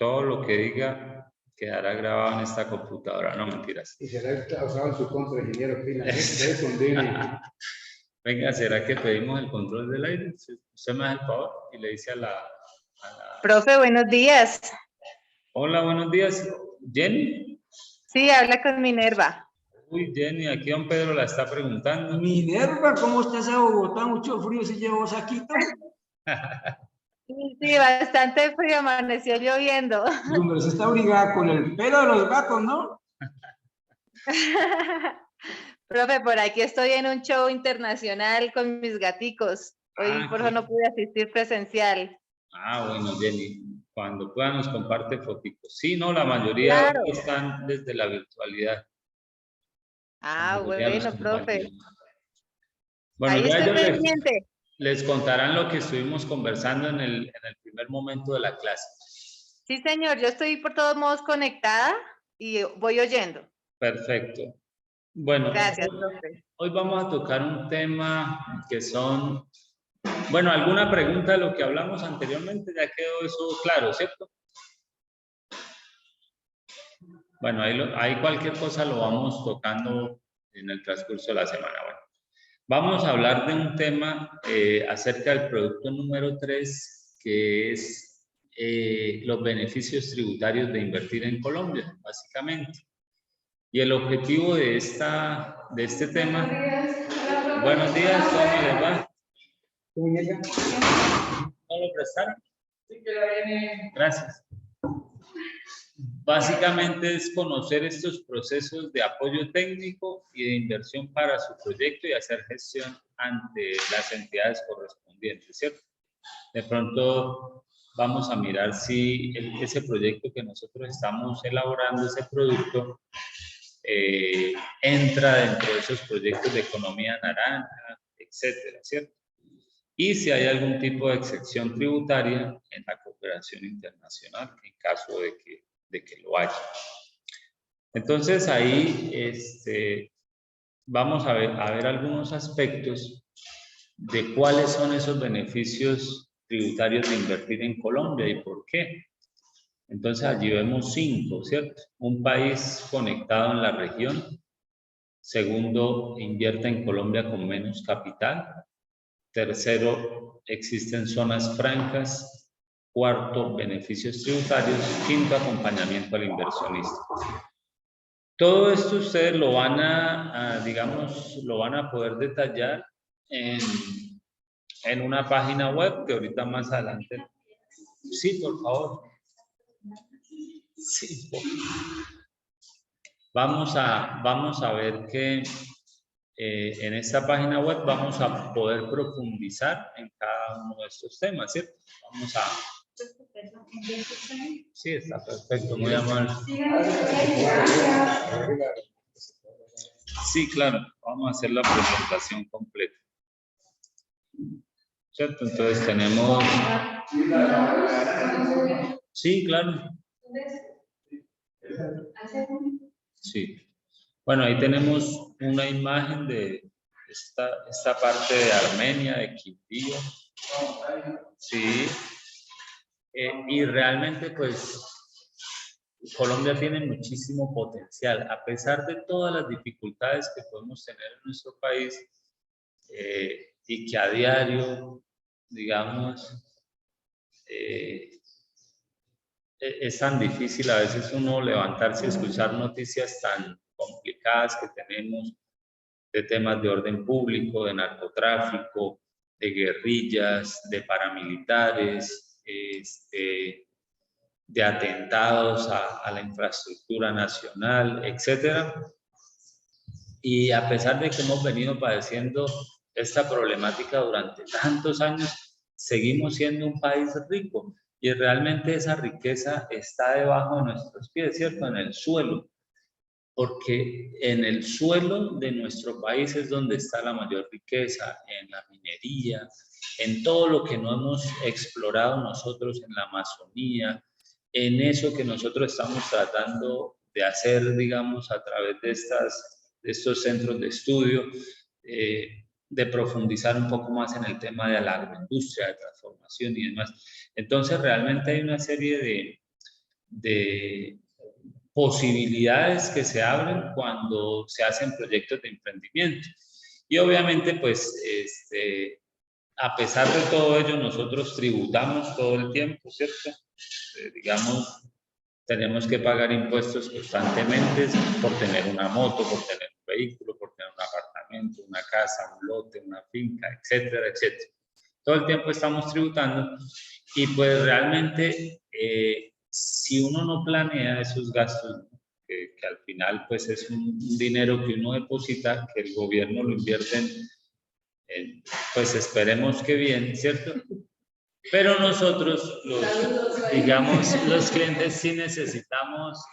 Todo lo que diga quedará grabado en esta computadora, no mentiras. Y será usado en su contra, ingeniero Pina. Ustedes condenen. Venga, ¿será que pedimos el control del aire? Usted me hace el favor y le dice a la... Profe, buenos días. Hola, buenos días. ¿Jenny? Sí, habla con Minerva. Uy, Jenny, aquí don Pedro la está preguntando. Minerva, ¿cómo estás a Bogotá? Mucho frío, si llevo saquito. Sí, bastante frío, amaneció lloviendo. Hombre, se está abrigada con el pelo de los gatos, ¿no? Profe, por aquí estoy en un show internacional con mis gaticos. Hoy por eso no pude asistir presencial. Ah, bueno, Jenny, cuando puedan nos comparte fotitos. Sí, no, la mayoría Claro. están desde la virtualidad. Ah, bueno, profe. Bueno, ahí ya estoy ellos pendiente. les contarán lo que estuvimos conversando en el primer momento de la clase. Sí, señor, yo estoy por todos modos conectada y voy oyendo. Perfecto. Bueno, Gracias, profe. Hoy vamos a tocar un tema que son, bueno, alguna pregunta de lo que hablamos anteriormente, ya quedó eso claro, ¿cierto? Bueno, ahí cualquier cosa lo vamos tocando en el transcurso de la semana. Bueno, vamos a hablar de un tema acerca del producto número 3, que es los beneficios tributarios de invertir en Colombia, básicamente. Y el objetivo de este tema... Buenos días, ¿cómo les va? ¿No lo prestaron? Sí, que la viene. Gracias. Básicamente es conocer estos procesos de apoyo técnico y de inversión para su proyecto y hacer gestión ante las entidades correspondientes, ¿cierto? De pronto vamos a mirar si ese proyecto que nosotros estamos elaborando, ese producto, entra dentro de esos proyectos de economía naranja, etcétera, ¿cierto? Y si hay algún tipo de excepción tributaria en la cooperación internacional, en caso de que lo haya. Entonces ahí vamos a ver algunos aspectos de cuáles son esos beneficios tributarios de invertir en Colombia y por qué. Entonces allí vemos 5, ¿cierto? Un país conectado en la región. Segundo, invierte en Colombia con menos capital. Tercero, existen zonas francas. Cuarto, beneficios tributarios. Quinto, acompañamiento al inversionista. Todo esto ustedes lo van digamos, lo van a poder detallar en una página web que ahorita más adelante. Sí, por favor. Sí, por favor. Vamos a ver que en esta página web vamos a poder profundizar en cada uno de estos temas, ¿cierto? Vamos a... Sí, está perfecto, muy amable. Sí, claro, vamos a hacer la presentación completa. ¿Cierto? Entonces tenemos... Sí, claro. Sí. Bueno, ahí tenemos una imagen de esta parte de Armenia, de Quindío. Sí. Y realmente, pues, Colombia tiene muchísimo potencial. A pesar de todas las dificultades que podemos tener en nuestro país y que a diario, digamos, es tan difícil a veces uno levantarse y escuchar noticias tan complicadas que tenemos de temas de orden público, de narcotráfico, de guerrillas, de paramilitares, de atentados a la infraestructura nacional, etcétera. Y a pesar de que hemos venido padeciendo esta problemática durante tantos años, seguimos siendo un país rico y realmente esa riqueza está debajo de nuestros pies, ¿cierto? En el suelo, porque en el suelo de nuestro país es donde está la mayor riqueza, en la minería, en todo lo que no hemos explorado nosotros en la Amazonía, en eso que nosotros estamos tratando de hacer, digamos, a través de estos centros de estudio, de profundizar un poco más en el tema de la agroindustria, de transformación y demás. Entonces, realmente hay una serie de posibilidades que se abren cuando se hacen proyectos de emprendimiento. Y obviamente, pues, a pesar de todo ello, nosotros tributamos todo el tiempo, ¿cierto? Digamos, tenemos que pagar impuestos constantemente por tener una moto, por tener un vehículo, por tener un apartamento, una casa, un lote, una finca, etcétera, etcétera. Todo el tiempo estamos tributando y pues realmente si uno no planea esos gastos, que al final pues es un dinero que uno deposita, que el gobierno lo invierte pues esperemos que bien, ¿cierto? Pero nosotros, digamos, los clientes sí necesitamos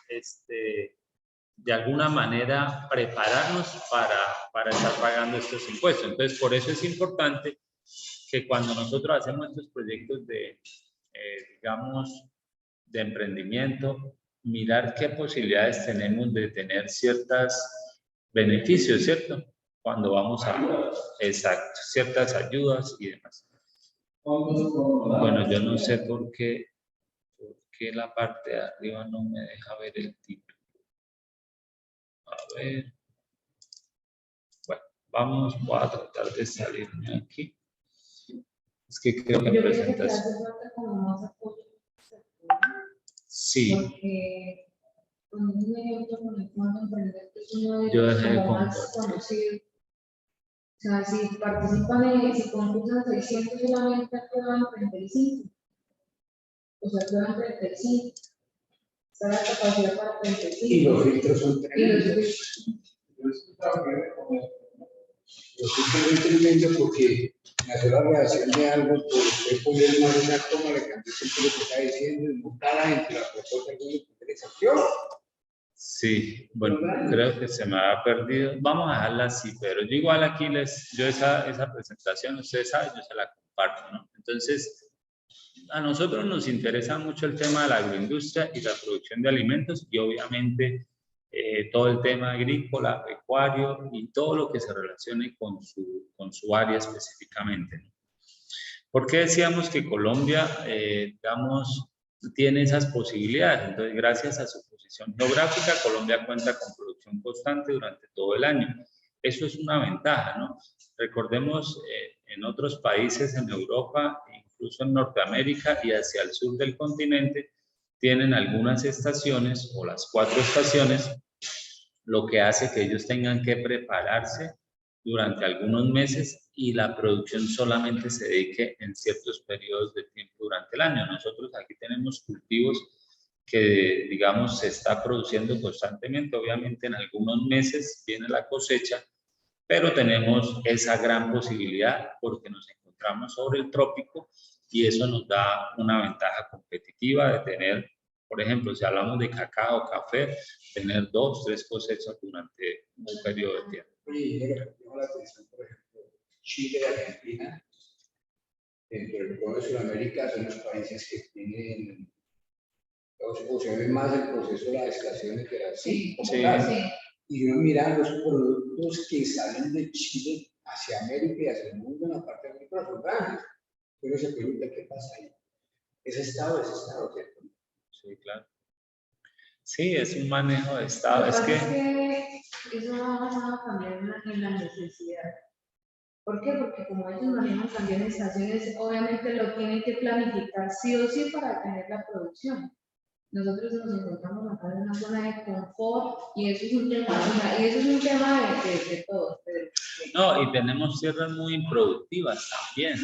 de alguna manera prepararnos para estar pagando estos impuestos. Entonces, por eso es importante que cuando nosotros hacemos estos proyectos digamos, de emprendimiento, mirar qué posibilidades tenemos de tener ciertos beneficios, ¿cierto? Cuando vamos a, exacto, ciertas ayudas y demás. Bueno, yo no sé por qué la parte de arriba no me deja ver el título. A ver. Bueno, voy a tratar de salirme aquí. Es que creo que presentación. Sí. Porque con un ejemplo con el fondo emprender, que es uno de Yo los dejé de más conocidos. O sea, si participan, si concursan 600, solamente aprueban 35. O sea, aprueban 35. Está la capacidad para 35. Y los filtros son tremendos. Los filtros son tremendos porque me hace la reacción de algo, pues poner una toma, le cambié siempre lo que está diciendo, y buscar entre la propuesta que le salió. Sí, bueno, creo que se me ha perdido. Vamos a dejarla así, pero yo igual aquí yo esa presentación, ustedes saben, yo se la comparto, ¿no? Entonces, a nosotros nos interesa mucho el tema de la agroindustria y la producción de alimentos y obviamente todo el tema agrícola, pecuario y todo lo que se relacione con su área específicamente, ¿no? ¿Por qué decíamos que Colombia, digamos, tiene esas posibilidades? Entonces, gracias a su posición geográfica, Colombia cuenta con producción constante durante todo el año. Eso es una ventaja, ¿no? Recordemos, en otros países en Europa, incluso en Norteamérica y hacia el sur del continente, tienen algunas estaciones o las 4 estaciones, lo que hace que ellos tengan que prepararse durante algunos meses y la producción solamente se dedique en ciertos periodos de tiempo durante el año. Nosotros aquí tenemos cultivos que, digamos, se está produciendo constantemente. Obviamente en algunos meses viene la cosecha, pero tenemos esa gran posibilidad porque nos encontramos sobre el trópico y eso nos da una ventaja competitiva de tener, por ejemplo, si hablamos de cacao, café, tener 2, 3 cosechas durante un periodo de tiempo. Oye, llama la atención, por ejemplo, Chile y Argentina, dentro del Cono de Sudamérica, son los países que tienen, o se ve más el proceso de las estaciones de la sí. Y uno mira los productos que salen de Chile hacia América y hacia el mundo en la parte agrícola son grandes. Pero se pregunta qué pasa ahí. Es estado, ¿cierto? Sí, claro. Sí, es un manejo de estado. Es que eso va a cambiar en la necesidad. ¿Por qué? Porque como ellos manejan también estaciones, obviamente lo tienen que planificar sí o sí para tener la producción. Nosotros nos encontramos acá en una zona de confort y eso es un tema, de todos. No, y tenemos tierras muy improductivas también,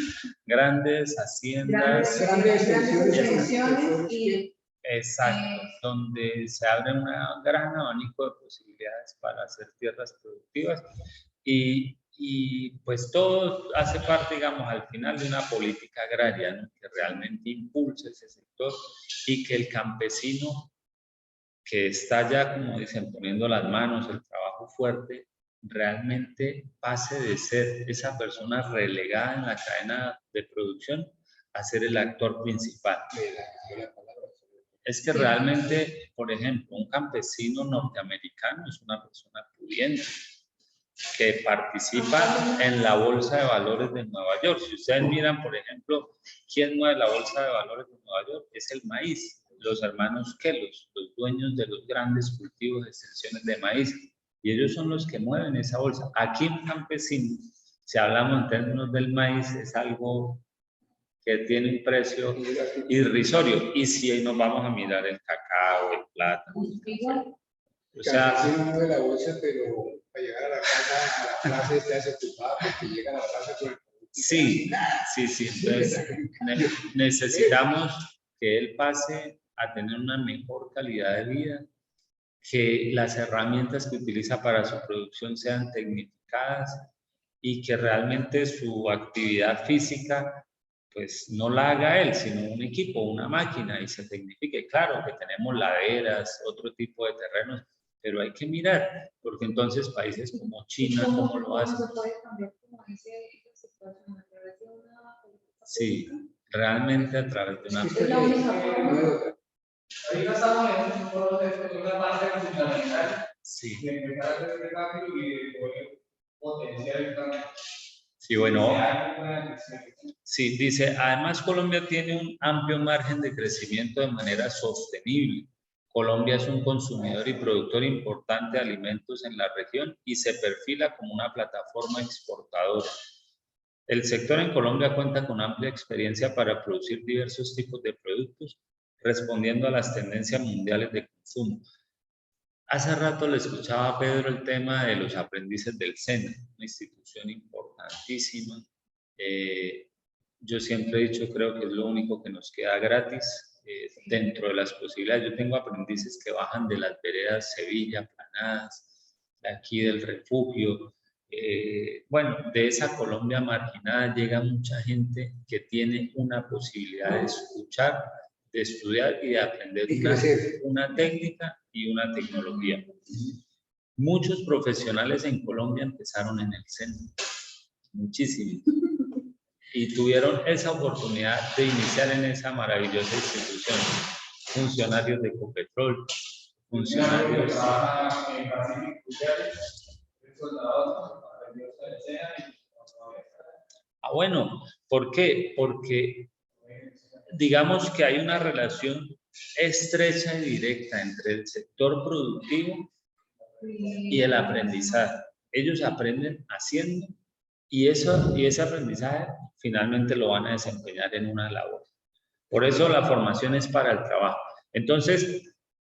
grandes haciendas. Grandes extensiones y... Exacto, donde se abre un gran abanico de posibilidades para hacer tierras productivas y pues todo hace parte, digamos, al final de una política agraria, ¿no? Que realmente impulse ese sector y que el campesino que está ya, como dicen, poniendo las manos, el trabajo fuerte, realmente pase de ser esa persona relegada en la cadena de producción a ser el actor principal. Es que realmente, por ejemplo, un campesino norteamericano es una persona pudiente que participa en la bolsa de valores de Nueva York. Si ustedes miran, por ejemplo, quién mueve la bolsa de valores de Nueva York, es el maíz. los hermanos Kelos, los dueños de los grandes cultivos de extensiones de maíz, y ellos son los que mueven esa bolsa. Aquí en campesino, si hablamos en términos del maíz, es algo que tiene un precio irrisorio, y si nos vamos a mirar el cacao, el plátano, el café. O sea, sí, no mueve la bolsa, pero para llegar a la casa, a la plaza está desocupada porque llega a la plaza con el producto. sí, entonces necesitamos que él pase a tener una mejor calidad de vida, que las herramientas que utiliza para su producción sean tecnificadas y que realmente su actividad física pues no la haga él, sino un equipo, una máquina, y se tecnifique. Claro que tenemos laderas, otro tipo de terrenos, pero hay que mirar, porque entonces países como China, como lo hacen. ¿Cómo se puede cambiar como esa situación a través de una política Sí, pública? realmente a través de una... Es la única forma. Ahorita estamos en un proceso de una fase fundamental Sí. de empezar a hacer este cambio y de poder potenciar el cambio. Sí, bueno, sí, dice, además Colombia tiene un amplio margen de crecimiento de manera sostenible. Colombia es un consumidor y productor importante de alimentos en la región y se perfila como una plataforma exportadora. El sector en Colombia cuenta con amplia experiencia para producir diversos tipos de productos, respondiendo a las tendencias mundiales de consumo. Hace rato le escuchaba a Pedro el tema de los aprendices del SENA, una institución importantísima. Yo siempre he dicho, creo que es lo único que nos queda gratis dentro de las posibilidades. Yo tengo aprendices que bajan de las veredas Sevilla, Planadas, de aquí del refugio. Bueno, de esa Colombia marginada llega mucha gente que tiene una posibilidad de escuchar, de estudiar y de aprender una técnica y una tecnología. Muchos profesionales en Colombia empezaron en el centro, muchísimos, y tuvieron esa oportunidad de iniciar en esa maravillosa institución. Funcionarios de Ecopetrol, funcionarios... Bueno, ¿por qué? Porque digamos que hay una relación estrecha y directa entre el sector productivo y el aprendizaje. Ellos aprenden haciendo y ese aprendizaje finalmente lo van a desempeñar en una labor. Por eso la formación es para el trabajo. Entonces,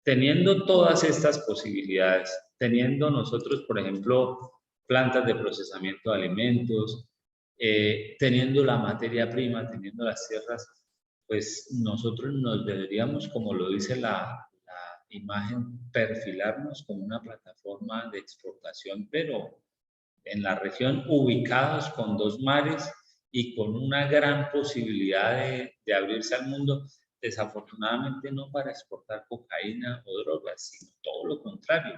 teniendo todas estas posibilidades, teniendo nosotros, por ejemplo, plantas de procesamiento de alimentos, teniendo la materia prima, teniendo las tierras, pues nosotros nos deberíamos, como lo dice la imagen, perfilarnos como una plataforma de exportación, pero en la región, ubicados con 2 mares y con una gran posibilidad de abrirse al mundo, desafortunadamente no para exportar cocaína o drogas, sino todo lo contrario,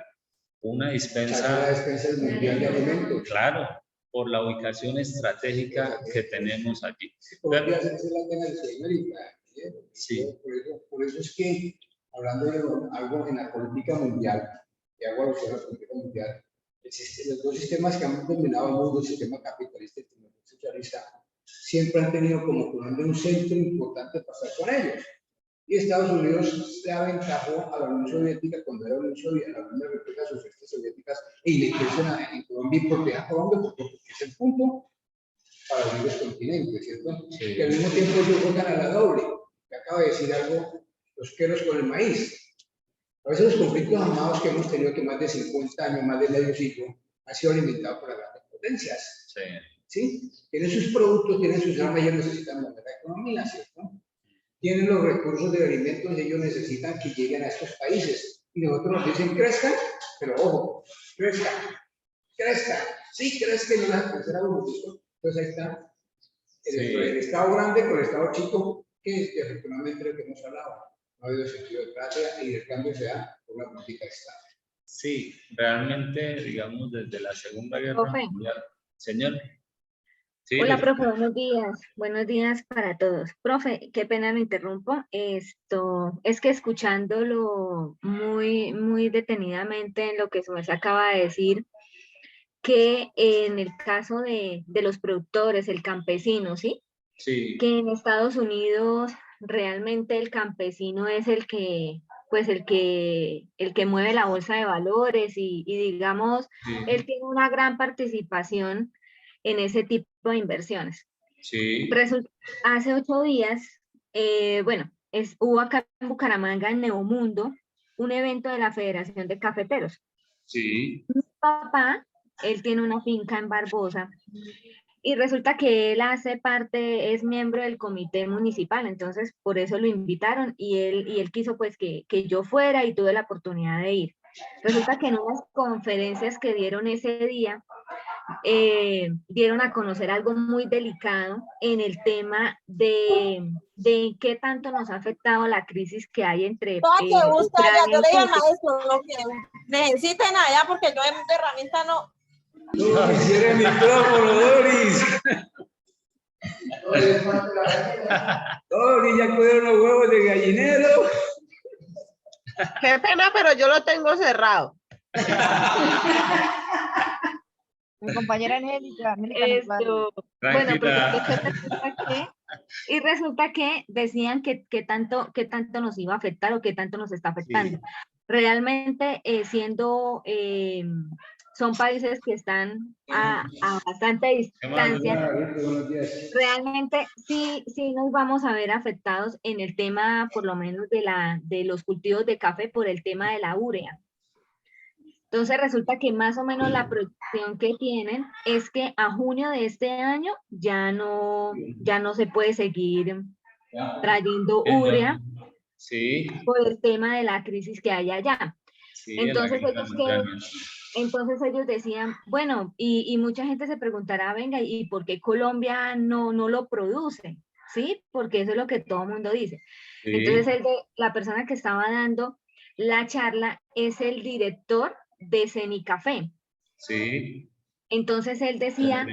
una dispensa... La despensa mundial de alimentos. Claro, por la ubicación estratégica que tenemos allí. Colombia es la pena de Sudamérica. Sí. Por eso es que, hablando de algo en la política mundial, y hago alusión a la política mundial, los dos sistemas que han dominado el mundo, el sistema capitalista y el sistema socialista, siempre han tenido como Colombia un centro importante para estar con ellos. Y Estados Unidos se aventajó a la Unión Soviética cuando era la Unión Soviética, la Unión de Repúblicas Socialistas Soviéticas, e invirtieron en Colombia y proteger a Colombia porque es el punto para unir los continentes, ¿cierto? Sí. Y al mismo tiempo ellos juegan a la doble, que acaba de decir algo, los queros con el maíz. A veces los conflictos armados que hemos tenido, que más de 50 años, más de medio siglo, han sido alimentados por las grandes potencias. Sí. ¿Sí? Tienen sus productos, tienen sus armas, ellos necesitan mover la economía, ¿cierto? Tienen los recursos de alimentos, ellos necesitan que lleguen a estos países. Y nosotros nos dicen, crezcan, pero ojo, crezcan, sí, crezcan, y van a crecer a uno. Entonces ahí está el Estado grande con el Estado chico, que es efectivamente lo que hemos hablado. No ha habido sentido de patria y el cambio se da por una política externa. Sí, realmente, digamos, desde la Segunda Guerra Mundial. Señor. Sí, hola, profe, buenos días para todos. Profe, qué pena me interrumpo. Esto es que escuchándolo muy detenidamente en lo que se me acaba de decir, que en el caso de los productores, el campesino, ¿sí? Sí. Que en Estados Unidos realmente el campesino es el que, pues el que mueve la bolsa de valores y digamos, Sí. él tiene una gran participación en ese tipo de inversiones. Sí, Hace 8 días, bueno, hubo acá en Bucaramanga, en Neomundo, un evento de la Federación de Cafeteros. sí, Mi papá, él tiene una finca en Barbosa y resulta que él hace parte, es miembro del comité municipal, entonces por eso lo invitaron y él quiso pues que yo fuera y tuve la oportunidad de ir. Resulta que en unas conferencias que dieron ese día, dieron a conocer algo muy delicado en el tema de qué tanto nos ha afectado la crisis que hay entre que busca allá, Ucrania yo le dije y al maestro, lo que necesiten allá, porque yo de herramienta no. No, quisiera el micrófono, Doris. Doris, ya cuidaron los huevos de gallinero. Qué pena, pero yo lo tengo cerrado. Mi compañera Angélica. Bueno, porque tranquila. resulta que decían que tanto nos iba a afectar o que tanto nos está afectando. Sí. Realmente son países que están a bastante distancia. Realmente sí nos vamos a ver afectados en el tema, por lo menos de los cultivos de café por el tema de la urea. Entonces resulta que más o menos la proyección que tienen es que a junio de este año ya no se puede seguir trayendo urea Sí, por el tema de la crisis que hay allá. sí, Entonces la guerra en Ucrania. entonces ellos decían, bueno, y mucha gente se preguntará, venga, ¿y por qué Colombia no lo produce? ¿Sí? Porque eso es lo que todo el mundo dice. Sí, Entonces la persona que estaba dando la charla es el director de Cenicafé. sí. Entonces él decía,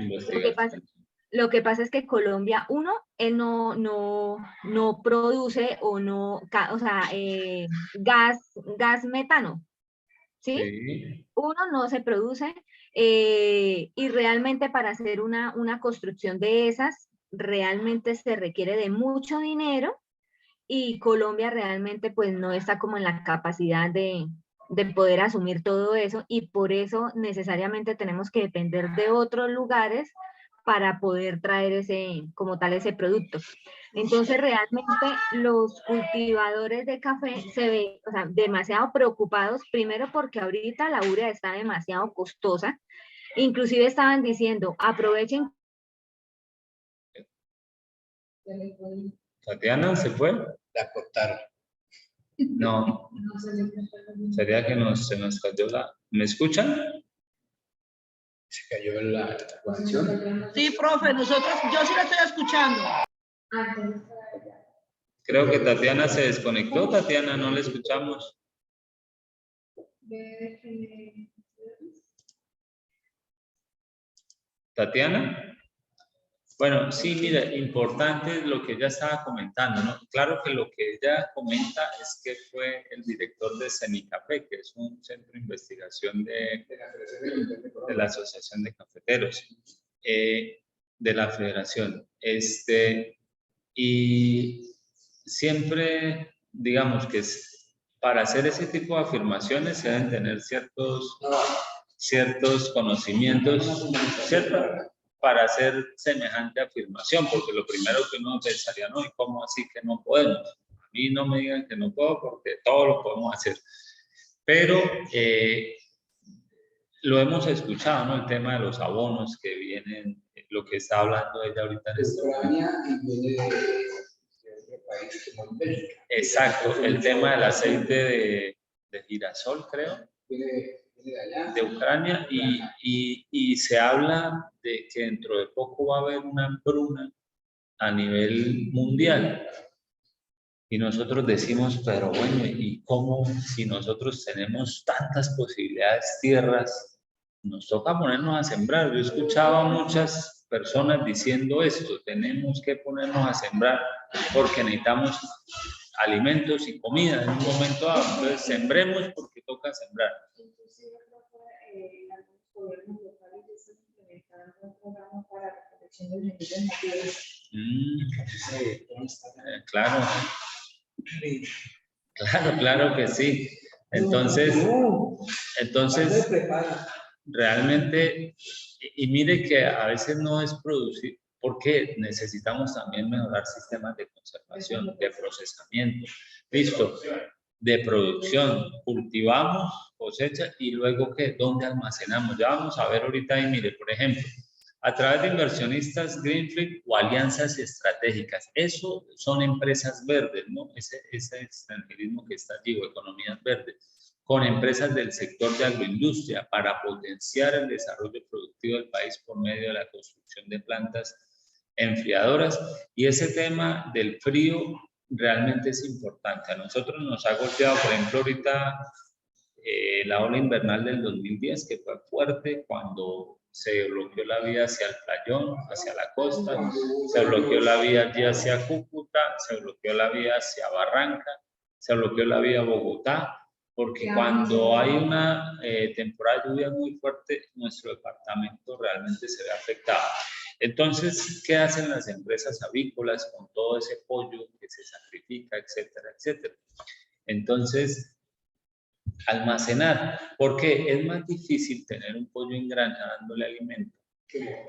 lo que pasa es que Colombia, él no produce gas metano, ¿sí? Sí, No se produce y realmente para hacer una construcción de esas, realmente se requiere de mucho dinero y Colombia realmente pues no está como en la capacidad de poder asumir todo eso y por eso necesariamente tenemos que depender de otros lugares para poder traer como tal ese producto. Entonces realmente los cultivadores de café se ven, o sea, demasiado preocupados, primero porque ahorita la urea está demasiado costosa, inclusive estaban diciendo, aprovechen. Tatiana, ¿se fue? La cortaron. No, sería que se nos cayó la... ¿Me escuchan? Se cayó en la conexión. Sí, profe, yo sí la estoy escuchando. Creo que Tatiana se desconectó. Tatiana, no le escuchamos. Tatiana. Bueno, sí, mira, importante lo que ella estaba comentando, ¿no? Claro que lo que ella comenta es que fue el director de Cenicafé, que es un centro de investigación de la Asociación de Cafeteros, de la Federación. Y siempre, digamos que para hacer ese tipo de afirmaciones se deben tener ciertos conocimientos, ¿cierto? Para hacer semejante afirmación, porque lo primero que uno pensaría, no, ¿y cómo así que no podemos? A mí no me digan que no puedo, porque todo lo podemos hacer. Pero lo hemos escuchado, ¿no? El tema de los abonos que vienen, lo que está hablando ella ahorita en este momento. Y viene de otro país como Bélgica. Exacto, el tema del aceite de girasol, creo. De Ucrania y se habla de que dentro de poco va a haber una hambruna a nivel mundial. Y nosotros decimos, pero bueno, ¿y cómo si nosotros tenemos tantas posibilidades, tierras, nos toca ponernos a sembrar? Yo escuchaba a muchas personas diciendo esto, tenemos que ponernos a sembrar porque necesitamos alimentos y comida en un momento dado. Entonces, sembremos porque toca sembrar. Algunos gobiernos locales están implementando un programa para la protección de los nativos Claro. Claro que sí. Entonces realmente, y mire que a veces no es producir, porque necesitamos también mejorar sistemas de conservación, de procesamiento, listo, de producción, cultivamos, cosecha y luego ¿qué? ¿Dónde almacenamos? Ya vamos a ver ahorita y mire, por ejemplo, a través de inversionistas Greenfield o alianzas estratégicas. Eso son empresas verdes, ¿no? Ese extranjerismo que está allí, o economías verdes, con empresas del sector de agroindustria para potenciar el desarrollo productivo del país por medio de la construcción de plantas enfriadoras. Y ese tema del frío realmente es importante. A nosotros nos ha golpeado, por ejemplo, ahorita la ola invernal del 2010, que fue fuerte cuando se bloqueó la vía hacia el Playón, hacia la costa, se bloqueó la vía allí hacia Cúcuta, se bloqueó la vía hacia Barranca, se bloqueó la vía Bogotá, porque cuando hay una temporada de lluvia muy fuerte, nuestro departamento realmente se ve afectado. Entonces, ¿qué hacen las empresas avícolas con todo ese pollo que se sacrifica, etcétera, etcétera? Entonces, almacenar, porque es más difícil tener un pollo en granja dándole alimento que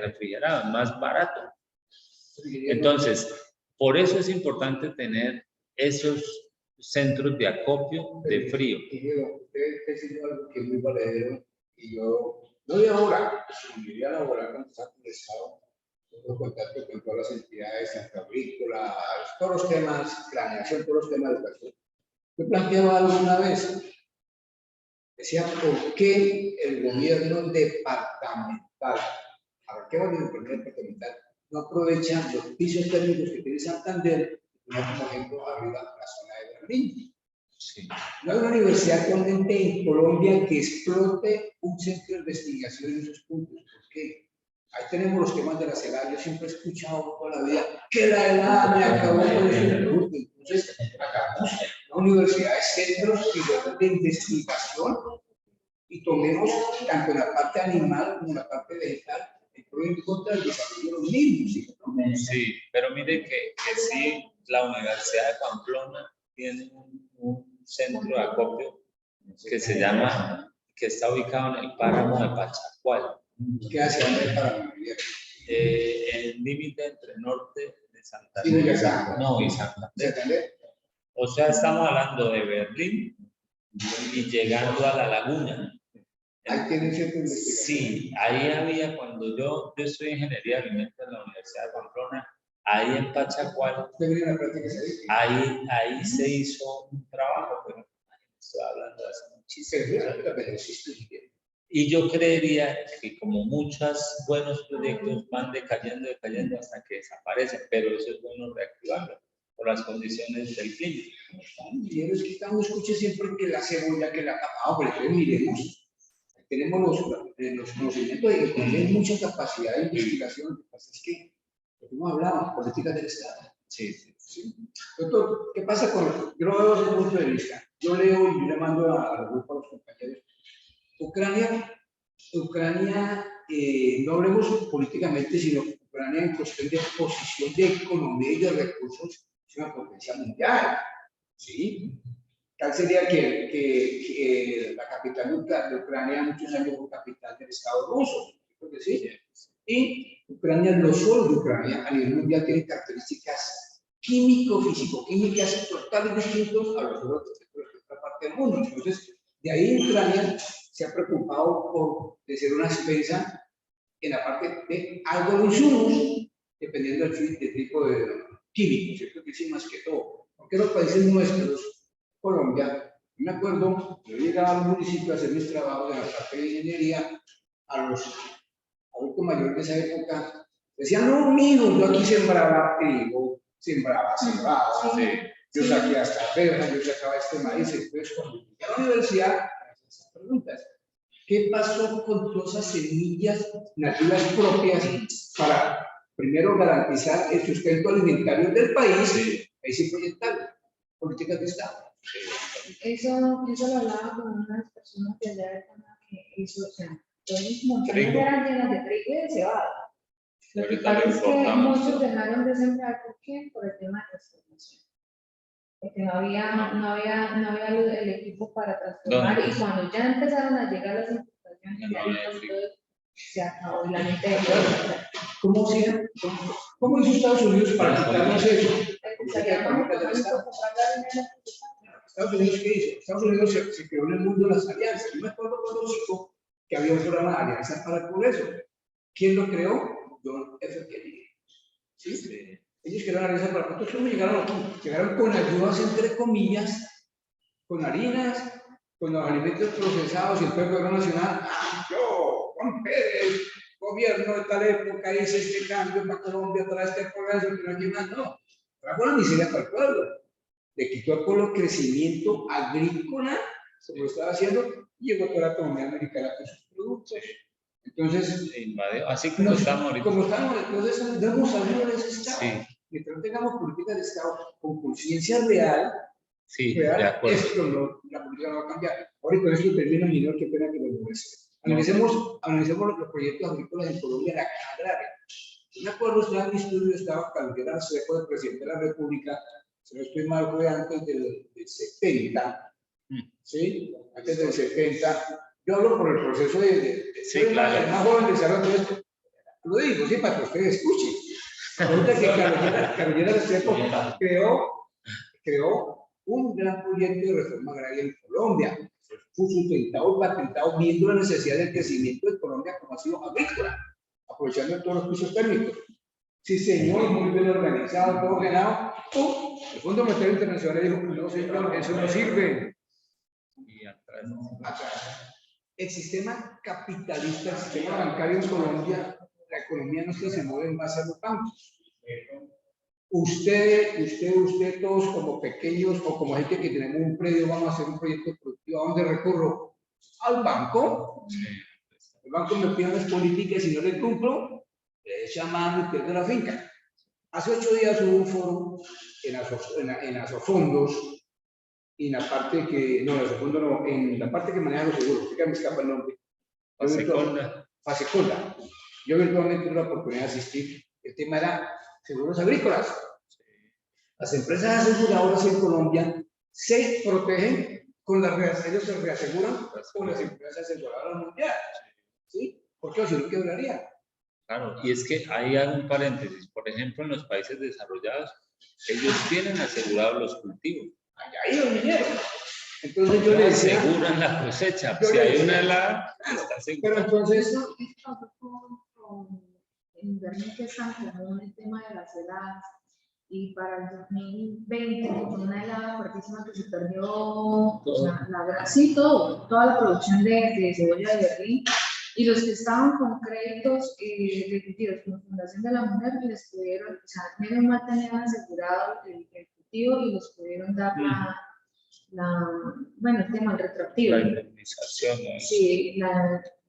refrigerado, es más barato. Entonces, por eso es importante tener esos centros de acopio de frío. Y Diego, usted está diciendo algo que es muy valedero, y yo, no de ahora, sino mi vida laboral cuando está en el Estado, tengo contacto con todas las entidades, tanto agrícolas, todos los temas, planeación, todos los temas de educación. Yo planteaba algo una vez, decía, ¿por qué el gobierno departamental, ¿para qué gobierno departamental no aprovecha los pisos térmicos que tiene Santander, como ejemplo arriba la zona de Berlín? Sí. No hay una universidad actualmente en Colombia que explote un centro de investigación en esos puntos. ¿Por qué? Ahí tenemos los temas de la CELA. Yo siempre he escuchado toda la vida que la ELA me acabó con ese producto. Entonces, hagamos una universidad de centros de investigación y tomemos tanto la parte animal como la parte vegetal el pro en contra del desarrollo de los niños. ¿No? Sí, pero mire que sí, la Universidad de Pamplona tiene un centro de acopio que se llama, que está ubicado en el páramo de Pachacual. ¿Qué hace el páramo? El límite entre norte de Santander y Santander. O sea, estamos hablando de Berlín y llegando a la laguna. Ahí tienen centro de investigación. Sí, ahí había, cuando yo estudié ingeniería de alimentos en la Universidad de Pamplona, ahí en Pachacual, ahí se hizo un trabajo, pero estoy hablando de hace muchísimo tiempo. Y yo creería que como muchos buenos proyectos van decayendo hasta que desaparecen, pero eso es bueno reactivarlo por las condiciones del clima. Y es que estamos escuchando siempre que la cebolla, que la capa, pero entonces miremos. Tenemos los conocimientos y tenemos mucha capacidad de investigación. Lo que pasa es que, como hablamos, políticas del Estado. Sí. Doctor, ¿qué pasa con yo lo veo desde el punto de vista? Yo leo y yo le mando a los grupos, a los compañeros. Ucrania, no hablemos políticamente, sino Ucrania en cuestión de posición de economía y de recursos es una potencia mundial. ¿Sí? Tal sería que la capital de Ucrania muchos años fue capital del Estado ruso. Creo que sí. Y Ucrania, no solo de Ucrania, a nivel mundial tiene características químico-físico-químicas totalmente distintas a los otros de otra parte del mundo. Entonces, de ahí Ucrania se ha preocupado de ser una expensa en la parte de algo de insumos, dependiendo del tipo de químicos, ¿cierto? Que sí, más que todo. Porque los países nuestros, Colombia, me acuerdo, yo llegaba al municipio a hacer mis trabajos en la parte de ingeniería, a los adultos mayores de esa época, decían, no, mijo, yo aquí sembraba trigo, sembraba cebada, yo saqué hasta verja, yo sacaba este maíz. Entonces, cuando llegué a la universidad, esas preguntas, ¿qué pasó con todas esas semillas nativas propias para, primero, garantizar el sustento alimentario del país? Ahí sí proyectaron políticas de Estado. Eso lo hablaba con unas personas de allá de Panamá que hizo, o sea, todas las montañas eran llenas de trigo y de cebada. Lo que Ahorita pasa lo es que importamos muchos todo. dejaron de sembrar, ¿por qué? Por el tema de transformación. Porque no había el equipo para transformar, ¿Dónde? y cuando ya empezaron a llegar las importaciones No de había harinas, trigo. todo se acabó y la gente dejó de comprar. ¿Cómo hacían? ¿Cómo hizo Estados Unidos para quitarnos eso? Estados Unidos, ¿qué hizo? Estados Unidos se creó en el mundo de las alianzas. Yo me acuerdo cuando chico que había un programa de alianzas para el progreso. ¿Quién lo creó? John F. Kennedy. ¿Sí? Sí. Ellos crearon alianzas para el progreso. ¿Cómo llegaron aquí? Llegaron con ayudas, entre comillas, con harinas, con los alimentos procesados y el gobierno nacional. Yo, Juan Pérez, gobierno de tal época, hice este cambio para Colombia, trae este progreso, que no hay más. No, trajo la miseria para el pueblo. Le quitó al pueblo crecimiento agrícola, como lo estaba haciendo, y llegó toda la economía americana con sus productos. Entonces, Invadió, así como estamos ahorita. como estamos, entonces debemos salir de ese estado. Sí. Mientras no tengamos políticas de Estado con conciencia real, Sí, de acuerdo. esto no, la política no va a cambiar. Ahora con esto termino, mi qué pena que lo muestre. Analicemos los proyectos agrícolas en Colombia, la caja agraria. Yo me acuerdo, estaba en mi estudio, estaba Calderón Seco, el presidente de la República, si no estoy mal, fue antes del 70, ¿sí? Antes del 70. Yo hablo por el proceso Sí, claro. el más joven de desarrollo de esto. Lo digo, sí, para que ustedes escuchen. Ahorita que Carolina Restrepo creó un gran proyecto de reforma agraria en Colombia. Fue sustentado y patentado viendo la necesidad del crecimiento de Colombia como ha sido agrícola, aprovechando todos los pisos térmicos. Sí, señor, muy bien organizado, todo ordenado. El Fondo Monetario Internacional dijo, no, señor, eso no sirve. Y atrás. El sistema capitalista, el sistema bancario en Colombia, la economía nuestra se mueve en base a los bancos. Usted, todos como pequeños o como gente que tenemos un predio, vamos a hacer un proyecto productivo, ¿a dónde recurro? Al banco. El banco me pide unas políticas y si no le cumplo, le echa mano y pierdo la finca. Hace 8 días hubo un foro en Asofondos, y en la parte que, no, Asofondos no, en la parte que maneja los seguros, que me escapa el nombre. Faseconda. Yo virtualmente tuve la oportunidad de asistir. El tema era seguros agrícolas. Las empresas aseguradoras en Colombia se protegen con las ellos se reaseguran con las empresas aseguradoras mundiales. ¿Sí? Porque si no quebraría. Claro, y es que ahí hago un paréntesis. Por ejemplo, en los países desarrollados, ellos tienen asegurados los cultivos. Ahí los mineros. Entonces yo le decía, aseguran la cosecha. Si hay una helada, está seguro. Pero entonces, Eso pasó con el invierno que es tan común el tema de las heladas. Y para el 2020, con una helada fuertísima que se perdió, o sea, sí, toda la producción de cebolla de Berlín. Y los que estaban con créditos definitivos con Fundación de la Mujer, les pudieron, o sea, menos mal tenían asegurado el cultivo y les pudieron dar el tema retroactivo. La indemnización. ¿No? Sí,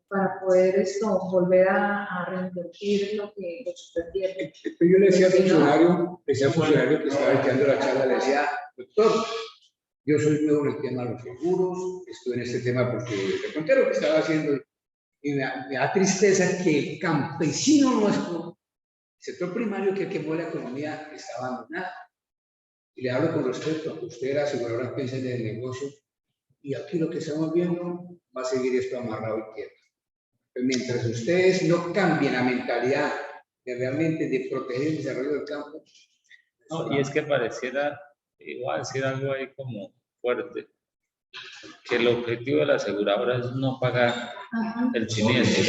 para poder volver a reinvertir lo que se perdieron. Yo le decía al funcionario que estaba echando la charla, le decía, doctor, yo soy nuevo en el tema de los seguros, estoy en este tema porque le conté lo que estaba haciendo y me da tristeza que el campesino nuestro, el sector primario, que es el que mueve la economía, está abandonado. Y le hablo con respeto, usted era aseguradora, piensa en el negocio, y aquí lo que estamos viendo va a seguir esto amarrado y quieto. Pero mientras ustedes no cambien la mentalidad de realmente de proteger el desarrollo del campo. No, y es que pareciera, iba a decir algo ahí como fuerte, que el objetivo de la aseguradora es no pagar el siniestro.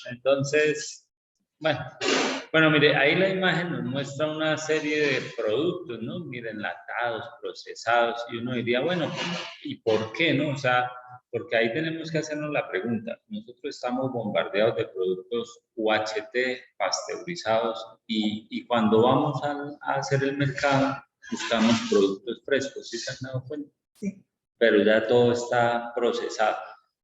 Entonces, bueno, mire, ahí la imagen nos muestra una serie de productos, ¿no? Miren, enlatados, procesados, y uno diría, bueno, ¿y por qué, no? O sea, porque ahí tenemos que hacernos la pregunta. Nosotros estamos bombardeados de productos UHT, pasteurizados, y cuando vamos a hacer el mercado, buscamos productos frescos, ¿sí se han dado cuenta? Sí. Pero ya todo está procesado.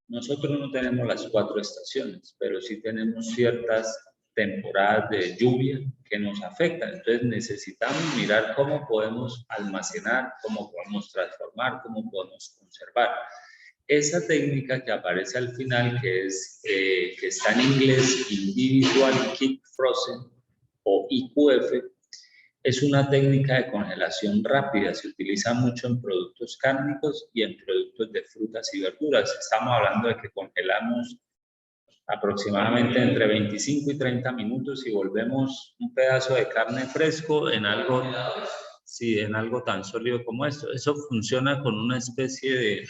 Nosotros no tenemos las 4 estaciones, pero sí tenemos ciertas temporadas de lluvia que nos afectan. Entonces necesitamos mirar cómo podemos almacenar, cómo podemos transformar, cómo podemos conservar. esa técnica que aparece al final, que está en inglés Individual Quick Frozen o IQF, es una técnica de congelación rápida. Se utiliza mucho en productos cárnicos y en productos de frutas y verduras. Estamos hablando de que congelamos aproximadamente entre 25 y 30 minutos y volvemos un pedazo de carne fresco en algo, sí, en algo tan sólido como esto. Eso funciona con una especie de,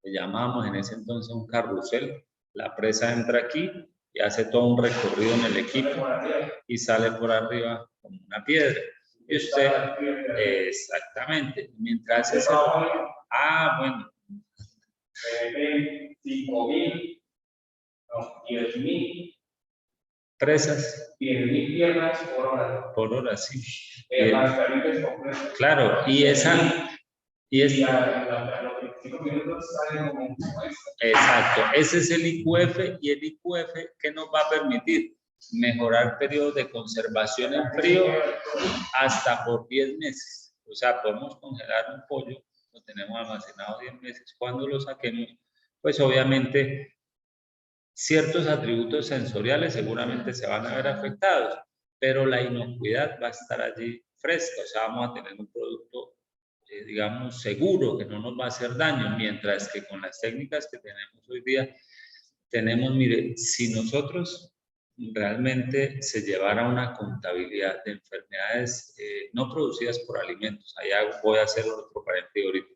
le llamábamos en ese entonces un carrusel. La presa entra aquí y hace todo un recorrido en el equipo y sale por arriba como una piedra. Y usted, exactamente, mientras ese... Ah, bueno. 5.000, no, 10.000. Presas. 10.000 piernas por hora. Por hora, sí. Mascarillas completas. Claro, y esa... Y es, a los 25 minutos sale como exacto, ese es el IQF, y el IQF que nos va a permitir mejorar periodos de conservación en frío hasta por 10 meses. O sea, podemos congelar un pollo, lo tenemos almacenado 10 meses. Cuando lo saquemos, pues obviamente ciertos atributos sensoriales seguramente se van a ver afectados, pero la inocuidad va a estar allí fresca. O sea, vamos a tener un producto digamos, seguro, que no nos va a hacer daño, mientras que con las técnicas que tenemos hoy día, tenemos, mire, si nosotros realmente se llevara una contabilidad de enfermedades no producidas por alimentos, allá voy a hacer otro paréntesis ahorita,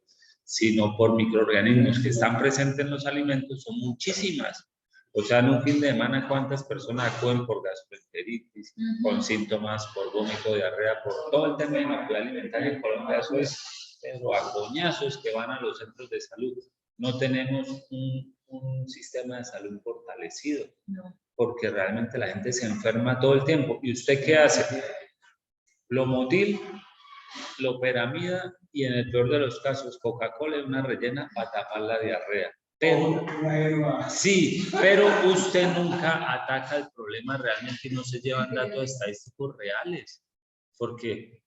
sino por microorganismos que están presentes en los alimentos, son muchísimas. O sea, en un fin de semana, ¿cuántas personas acuden por gastroenteritis, con síntomas por vómito, diarrea, por todo el tema de inocuidad alimentaria en Colombia? Eso es, pero a coñazos que van a los centros de salud. No tenemos un sistema de salud fortalecido, porque realmente la gente se enferma todo el tiempo. ¿Y usted qué hace? Lomotil, loperamida y en el peor de los casos, Coca-Cola es una rellena para tapar la diarrea. Pero, sí, pero usted nunca ataca el problema realmente y no se llevan datos estadísticos reales, porque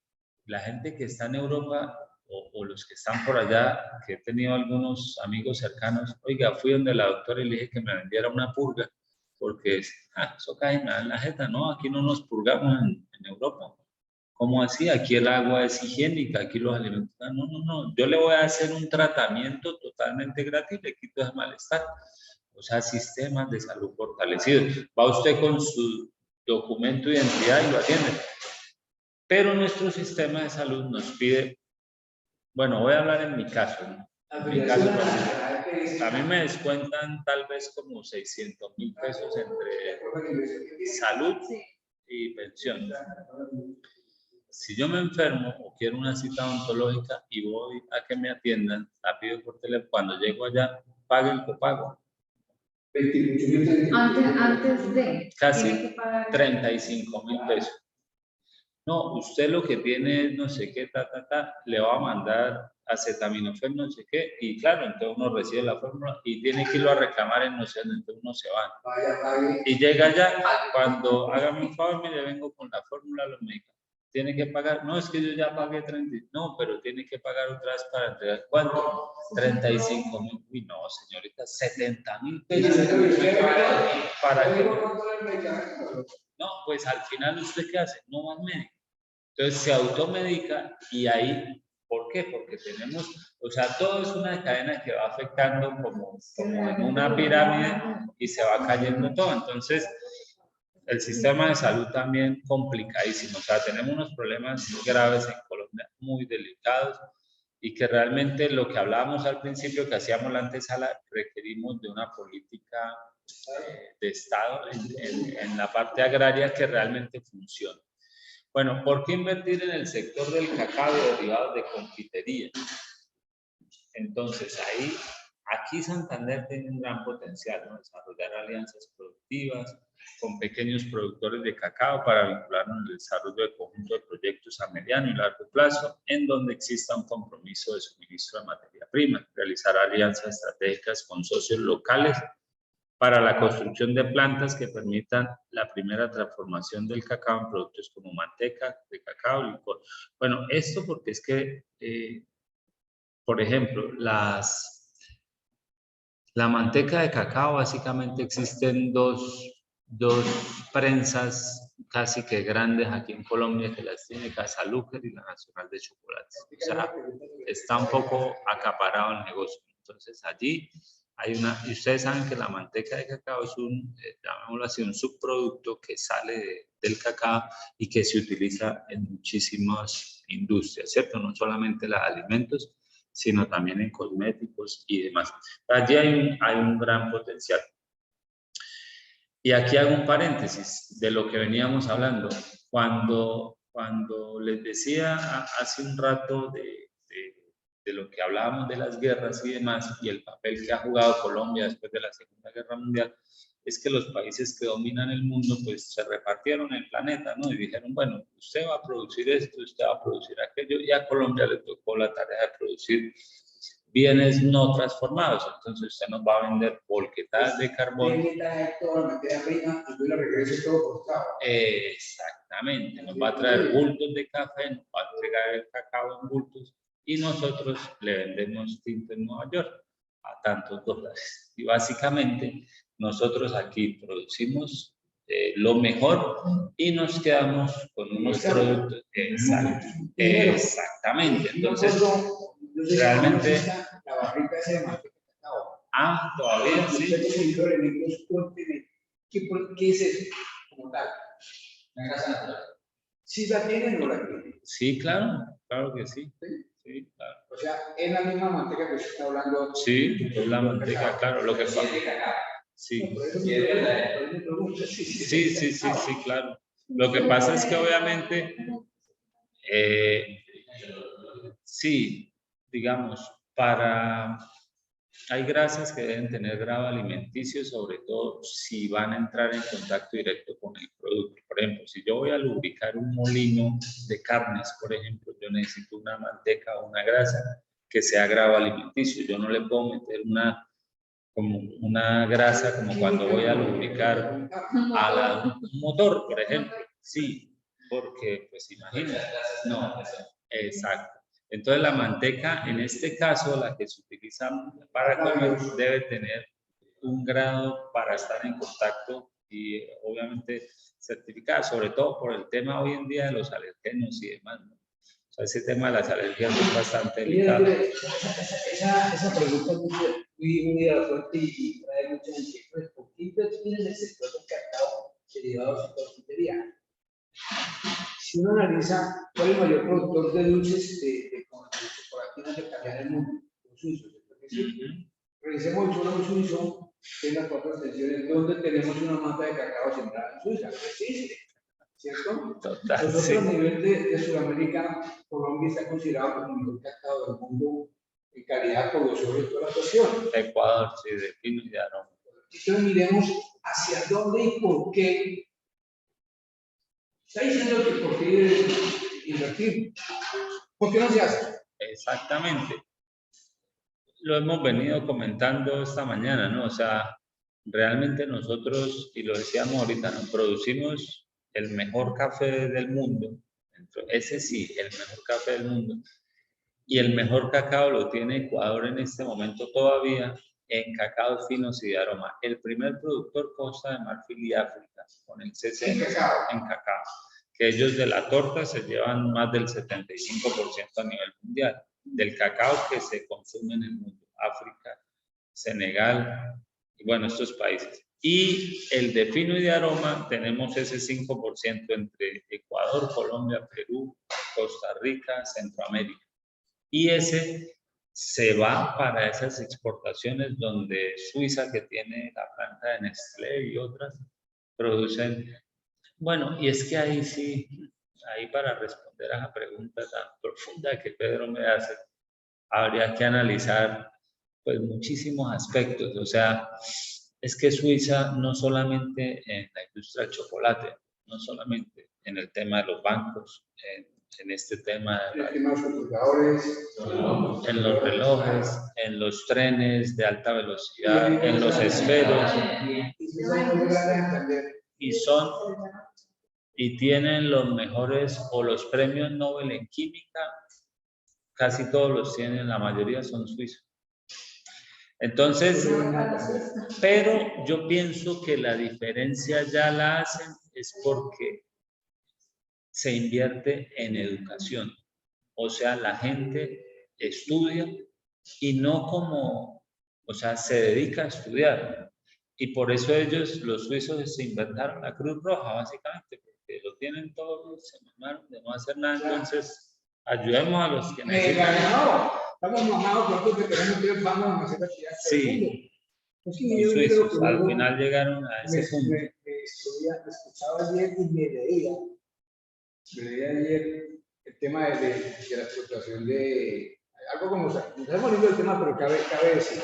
la gente que está en Europa o los que están por allá, que he tenido algunos amigos cercanos, oiga, fui donde la doctora y le dije que me vendiera una purga, porque eso cae en la jeta, no, aquí no nos purgamos en Europa. ¿Cómo así? Aquí el agua es higiénica, aquí los alimentos... No, yo le voy a hacer un tratamiento totalmente gratis, le quito ese malestar. O sea, sistemas de salud fortalecidos. Va usted con su documento de identidad y lo atiende. Pero nuestro sistema de salud nos pide... Bueno, voy a hablar en mi caso, ¿no? En mi caso, a mí me descuentan tal vez como 600.000 pesos entre salud y pensión. Si yo me enfermo o quiero una cita odontológica y voy a que me atiendan, la pido por teléfono, cuando llego allá, pague el copago. Antes de... Casi 35.000 pesos. No, usted lo que tiene es no sé qué, le va a mandar acetaminofén, no sé qué, y claro, entonces uno recibe la fórmula y tiene que irlo a reclamar en no sé, entonces uno se va. Y llega allá, cuando hágame un favor, mire, vengo con la fórmula, los medicamentos. Tiene que pagar, no, es que yo ya pagué 30, no, pero tiene que pagar otra vez para entregar, ¿cuánto? 35.000, uy, no, señorita, 70.000 pesos. ¿Para qué? No, pues al final, ¿usted qué hace? No va al médico. Entonces se automedica y ahí, ¿por qué? Porque tenemos, o sea, todo es una cadena que va afectando como en una pirámide y se va cayendo todo. Entonces, el sistema de salud también complicadísimo. O sea, tenemos unos problemas graves en Colombia, muy delicados, y que realmente lo que hablábamos al principio, que hacíamos la antesala, requerimos de una política de Estado en la parte agraria que realmente funcione. Bueno, ¿por qué invertir en el sector del cacao y derivados de confitería? Entonces, aquí Santander tiene un gran potencial, ¿no? Desarrollar alianzas productivas con pequeños productores de cacao para vincularnos en el desarrollo de conjunto de proyectos a mediano y largo plazo, en donde exista un compromiso de suministro de materia prima, realizar alianzas estratégicas con socios locales para la construcción de plantas que permitan la primera transformación del cacao en productos como manteca de cacao, licor. Bueno, esto porque es que, por ejemplo, La manteca de cacao, básicamente existen dos prensas casi que grandes aquí en Colombia, que las tiene Casalúcar y la Nacional de Chocolates. O sea, está un poco acaparado el negocio. Entonces allí hay una, y ustedes saben que la manteca de cacao es un, llamémoslo así, un subproducto que sale del cacao y que se utiliza en muchísimas industrias, ¿cierto? No solamente los alimentos, sino también en cosméticos y demás. Allí hay un gran potencial. Y aquí hago un paréntesis de lo que veníamos hablando. Cuando les decía hace un rato de lo que hablábamos de las guerras y demás, y el papel que ha jugado Colombia después de la Segunda Guerra Mundial, es que los países que dominan el mundo pues se repartieron el planeta, ¿no? Y dijeron, bueno, usted va a producir esto, usted va a producir aquello, y a Colombia le tocó la tarea de producir bienes no transformados. Entonces usted nos va a vender volquetas de carbón. Exactamente, nos va a traer bultos de café, nos va a entregar el cacao en bultos y nosotros le vendemos tinto en Nueva York a tantos dólares. Y básicamente nosotros aquí producimos lo mejor y nos quedamos con unos productos. Exactamente. Entonces, realmente. La barrica esa de manteca de cacao. Ah, todavía sí. ¿Qué es eso como tal? La grasa natural. ¿Sí la tienen o no la tienen? Sí, claro, claro que sí. Sí, claro. O sea, es la misma manteca que usted está hablando. Sí, es la manteca, claro, lo que pasa. Sí. Sí, claro. Lo que pasa es que obviamente, sí, digamos, hay grasas que deben tener grado alimenticio, sobre todo si van a entrar en contacto directo con el producto. Por ejemplo, si yo voy a lubricar un molino de carnes, por ejemplo, yo necesito una manteca o una grasa que sea grado alimenticio. Yo no le puedo meter una grasa como cuando voy a lubricar un motor, por ejemplo. Sí, porque, pues imagínate. No, exacto. Entonces la manteca, en este caso, la que se utiliza para comer, debe tener un grado para estar en contacto y obviamente certificada, sobre todo por el tema hoy en día de los alergenos y demás, ¿no? O sea, ese tema de las alergias es bastante delicado. Esa pregunta es muy fuerte y trae mucha inquietud. ¿Por qué invertir en el sector del cacao derivados de confitería? Si uno analiza cuál es el mayor productor de dulces de chocolatinas de calidad del mundo, los suizos, revisemos el suelo suizo en las cuatro extensiones donde tenemos una mata de cacao sembrada en Suiza, existe, ¿cierto? Total, nosotros sí. A nivel de Sudamérica, Colombia está considerado como el mejor cacao del mundo en calidad por los suelos de explotación. Ecuador, sí, de fino y de aroma. Entonces miremos hacia dónde y por qué. Está diciendo que por qué invertir. ¿Por qué no se hace? Exactamente. Lo hemos venido comentando esta mañana, ¿no? O sea, realmente nosotros, y lo decíamos ahorita, nos producimos el mejor café del mundo. Ese sí, el mejor café del mundo. Y el mejor cacao lo tiene Ecuador en este momento todavía en cacao finos y de aroma. El primer productor Costa de Marfil y África, con el CCN en cacao. Que ellos de la torta se llevan más del 75% a nivel mundial. Del cacao que se consume en el mundo. África, Senegal y bueno, estos países. Y el de fino y de aroma tenemos ese 5% entre Ecuador, Colombia, Perú, Costa Rica, Centroamérica. Y ese se va para esas exportaciones donde Suiza, que tiene la planta de Nestlé y otras, producen. Bueno, y es que ahí sí, ahí para responder a esa pregunta tan profunda que Pedro me hace, habría que analizar pues muchísimos aspectos. O sea, es que Suiza no solamente en la industria del chocolate, no solamente en el tema de los bancos, en este tema de en los relojes, en los trenes de alta velocidad, en los esferos, y tienen los mejores o los premios Nobel en química, casi todos los tienen, la mayoría son suizos. Entonces, pero yo pienso que la diferencia ya la hacen es porque se invierte en educación. O sea, la gente estudia y no como, o sea, se dedica a estudiar. Y por eso ellos, los suizos, se inventaron la Cruz Roja, básicamente, porque lo tienen todos, se mamaron de no hacer nada. Entonces, ayudemos a los que necesitan. Estamos mamados porque queremos que vamos a hacer actividad. Sí, Pues los suizos al final llegaron a ese punto. Escuchaba ayer y me leía ayer el tema de la explotación de algo como, nos hemos leído el tema, pero cabe decir,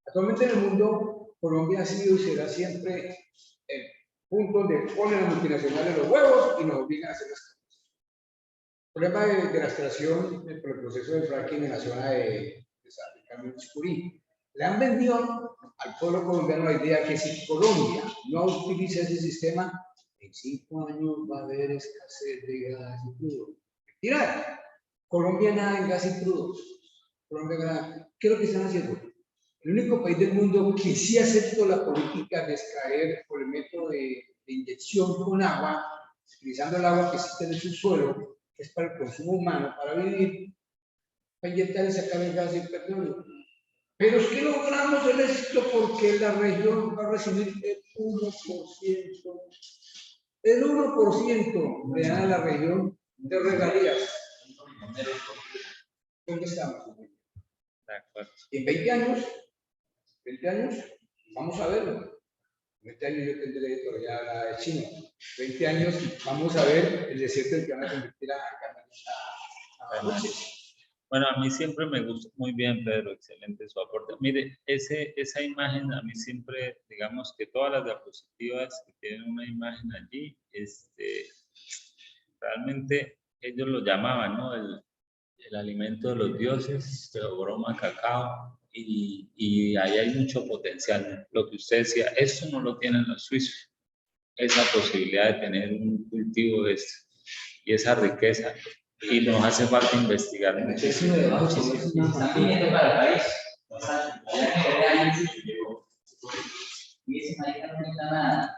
actualmente en el mundo, Colombia ha sido y será siempre el punto donde ponen las multinacionales los huevos y nos obligan a hacer las cosas. El problema de la extracción por el proceso de fracking en la zona de Carmen Chucurí. Le han vendido al pueblo colombiano la idea que si Colombia no utiliza ese sistema, en 5 años va a haber escasez de gas y crudo. Mirad, Colombia nada en gas y crudo. Colombia nada. ¿Qué es lo que están haciendo? El único país del mundo que sí aceptó la política de extraer por el método de inyección con agua, utilizando el agua que existe en el subsuelo, que es para el consumo humano, para vivir, para inyectar y sacar el gas y el petróleo. Pero es que logramos el éxito porque la región va a recibir el 1%. El 1% le dan a la región de regalías. ¿Dónde estamos? En 20 años, vamos a verlo. En 20 años yo tendré todavía la de China. 20 años vamos a ver el desierto en que van a convertir a Bueno, a mí siempre me gustó muy bien, Pedro, excelente su aporte. Mire, esa imagen a mí siempre, digamos que todas las diapositivas que tienen una imagen allí, realmente ellos lo llamaban, ¿no? El alimento de los dioses, Teobroma cacao, y ahí hay mucho potencial. Lo que usted decía, eso no lo tienen los suizos, esa posibilidad de tener un cultivo de esto y esa riqueza. Y nos hace falta investigar muchísimo. También para el país. Y ese marica no está nada.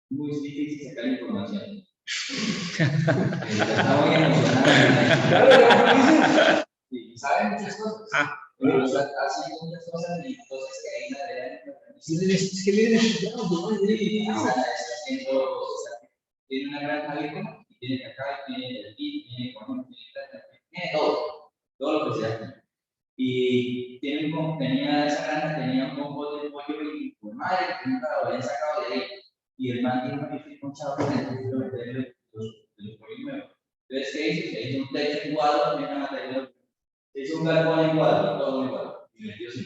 Muy difícil sacar información. Está muy emocionado. Y sabe muchas cosas. Pero hace muchas cosas y cosas que ahí la tiene una granja agrícola. Tiene cacao, tiene el tiene cordón, tiene todo lo que sea. Y tenía esa granja, tenía un compote de pollo y pues madre, que nunca lo habían sacado de ahí. Y el man tiene un bife conchado con el pollo de los pollos nuevos. Entonces, ¿qué hizo? Se hizo un techo en cuadro, se hizo un galpón en cuadro, todo en cuadro, y metió así.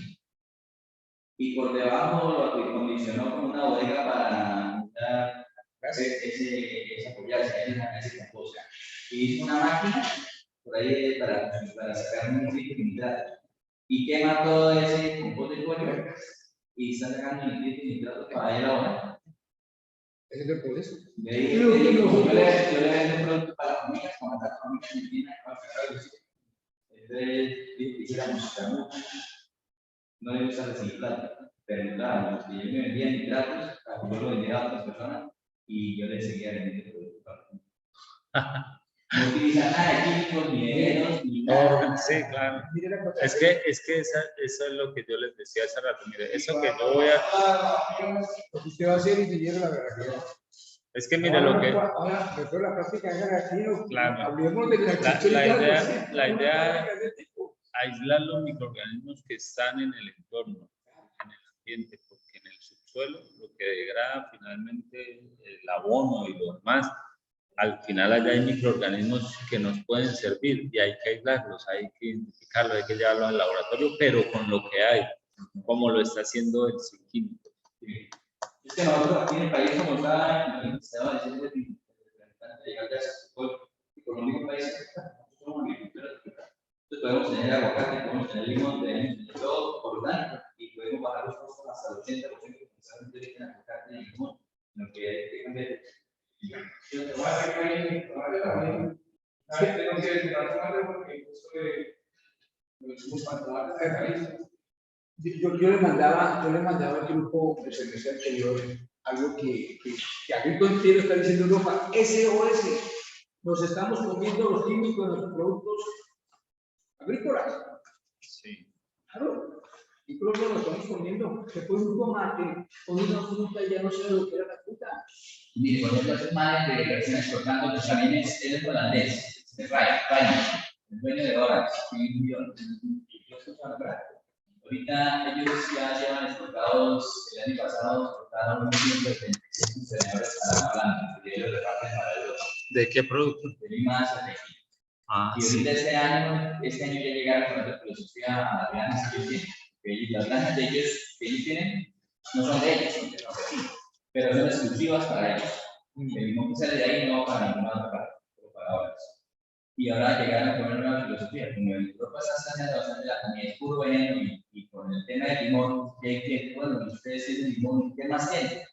Y por debajo lo acondicionó como una bodega para montar ese apoyarse en ese compost. Y hizo una máquina por ahí para sacar un nitrito y nitrato. Y quema todo ese compost de pollo y está sacando nitrito y nitrato para ir ahora. ¿Ese es el proceso? Yo le vendo un producto para las familias, como las familias argentinas, para sacar el sitio. Entonces, quisiéramos sacar mucho. No le gusta reciclar, pero claro, los que yo me vendía nitratos, yo lo vendía a otras personas. Y yo le seguía vendiendo productos. No utilizan nada de químicos, ni venenos, ni nada. Sí, claro. Es que eso es lo que yo les decía hace rato. Mire, eso que yo voy a... Lo que usted va a hacer y te lleva la verdad. Es que mire lo que... Ahora, después de la práctica de aquí, claro. hablemos de la idea es aislar los microorganismos que están en el entorno, en el ambiente, porque en el subsuelo lo que degrada finalmente el abono y lo demás, al final allá hay microorganismos que nos pueden servir y hay que aislarlos, hay que identificarlos, hay que llevarlos al laboratorio, pero con lo que hay, como lo está haciendo el químico. Es que nosotros aquí en el país, como está el sistema de ciencias de llegar a ese económico país, somos agricultores. Entonces podemos tener aguacate, podemos tener limón, tenemos todo orgánico y podemos bajar los costos hasta el 80% porque solamente le tienen aguacate y limón. Lo que hay que cambiar. Yo te voy a decir que tengo que decir porque justo lo hicimos para tomar de país. Yo le mandaba al grupo del semestre anterior algo que Agrico entero está diciendo Europa, SOS, nos estamos comiendo los químicos de los productos agrícolas. Sí. Claro, y creo que nos estamos comiendo. Se pone un tomate con una fruta y ya no sé lo que era la fruta. Mire, por ejemplo, esos manes que están exportando, pues también es holandés, de Ryan, el dueño de Orange, ahorita ellos ya llevan exportados, el año pasado exportaron 136 contenedores para la Holanda, y ellos reparten para Europa. ¿De qué producto? De limas y tequila. Y ahorita este año ya llegaron con la filosofía a las granjas que ellos tienen. Las granjas de ellos que ellos tienen no son de ellos, son de Argentina, pero son exclusivas para ellos. El limón que sale de ahí no va para ninguna otra parte, pero para otras. Y ahora llegaron con una nueva filosofía, como en Europa está haciendo bastante la comida es puro veneno y con el tema del limón, que bueno, ustedes tienen limón, ¿qué más tienen?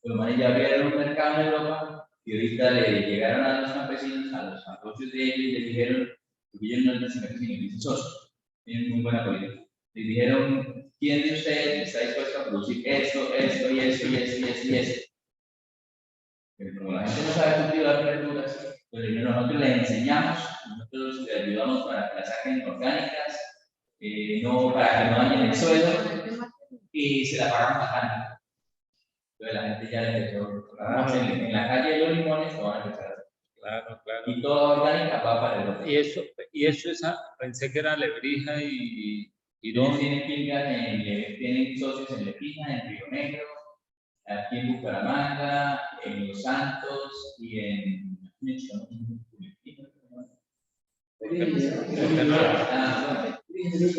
Los manes ya abrieron un mercado en Europa y ahorita le llegaron a los campesinos, a los socios de ellos y les dijeron, porque ellos no es campesinos, dicen socios, tienen muy buena política. Les dijeron, ¿quién de ustedes está dispuesto a producir esto, esto y esto y esto y esto y esto? Pero como la gente no sabe cultivar verduras, pues nosotros les enseñamos, nosotros les ayudamos para que las saquen orgánicas, no para que no dañen el suelo y se la pagan bajando. Entonces la gente ya le empezó, en la calle de los limones lo van a empezar a hacer. Claro, claro. Y toda orgánica va para el otro. Y eso pensé que era Lebrija y Ellos tienen fincas, tienen socios en Lebrija, en Río Negro, aquí en Bucaramanga, en Los Santos y en el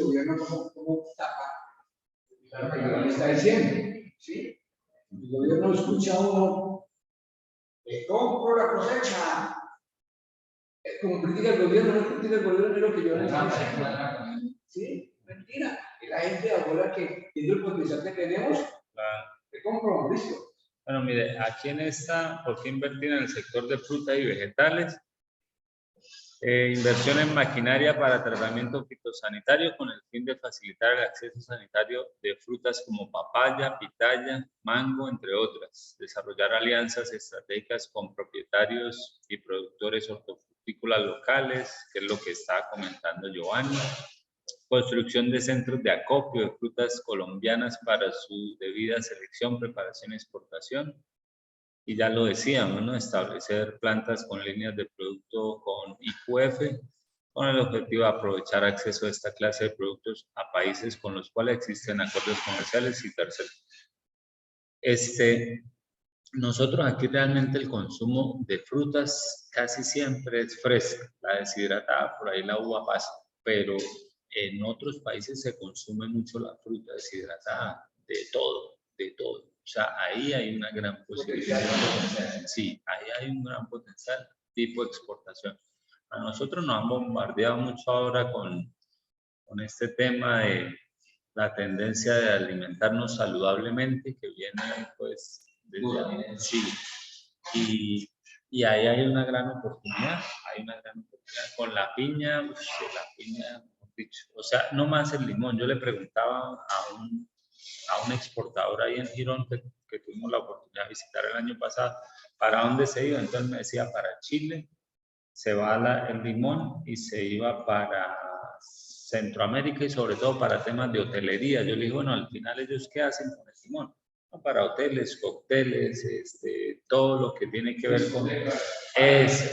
gobierno cómo tapa lo que el está diciendo, ¿sí? El gobierno escucha a uno, compro la cosecha. Como critica el gobierno, no critica el gobierno, es lo que yo necesito. Sí, mentira. Y la gente ahora que viendo el potencial que tenemos, te compro, listo. Bueno, mire, aquí en esta, ¿por qué invertir en el sector de frutas y vegetales? Inversión en maquinaria para tratamiento fitosanitario con el fin de facilitar el acceso sanitario de frutas como papaya, pitaya, mango, entre otras. Desarrollar alianzas estratégicas con propietarios y productores hortofrutícolas locales, que es lo que estaba comentando Giovanni. Construcción de centros de acopio de frutas colombianas para su debida selección, preparación y exportación. Y ya lo decíamos, ¿no? Establecer plantas con líneas de producto con IQF, con el objetivo de aprovechar acceso a esta clase de productos a países con los cuales existen acuerdos comerciales y terceros. Nosotros aquí realmente el consumo de frutas casi siempre es fresca, la deshidratada, por ahí la uva pasa, pero en otros países se consume mucho la fruta deshidratada, de todo, de todo. O sea, ahí hay una gran posibilidad. Sí, ahí hay un gran potencial tipo exportación. A nosotros nos han bombardeado mucho ahora con este tema de la tendencia de alimentarnos saludablemente, que viene pues desde sí. Y ahí hay una gran oportunidad, Con la piña, la piña, dicho. O sea, no más el limón. Yo le preguntaba a un exportador ahí en Girón que tuvimos la oportunidad de visitar el año pasado, ¿para dónde se iba? Entonces me decía, para Chile se va el limón y se iba para Centroamérica y sobre todo para temas de hotelería. Yo le dije, bueno, al final ellos ¿qué hacen con el limón? No, para hoteles, cócteles, todo lo que tiene que ver con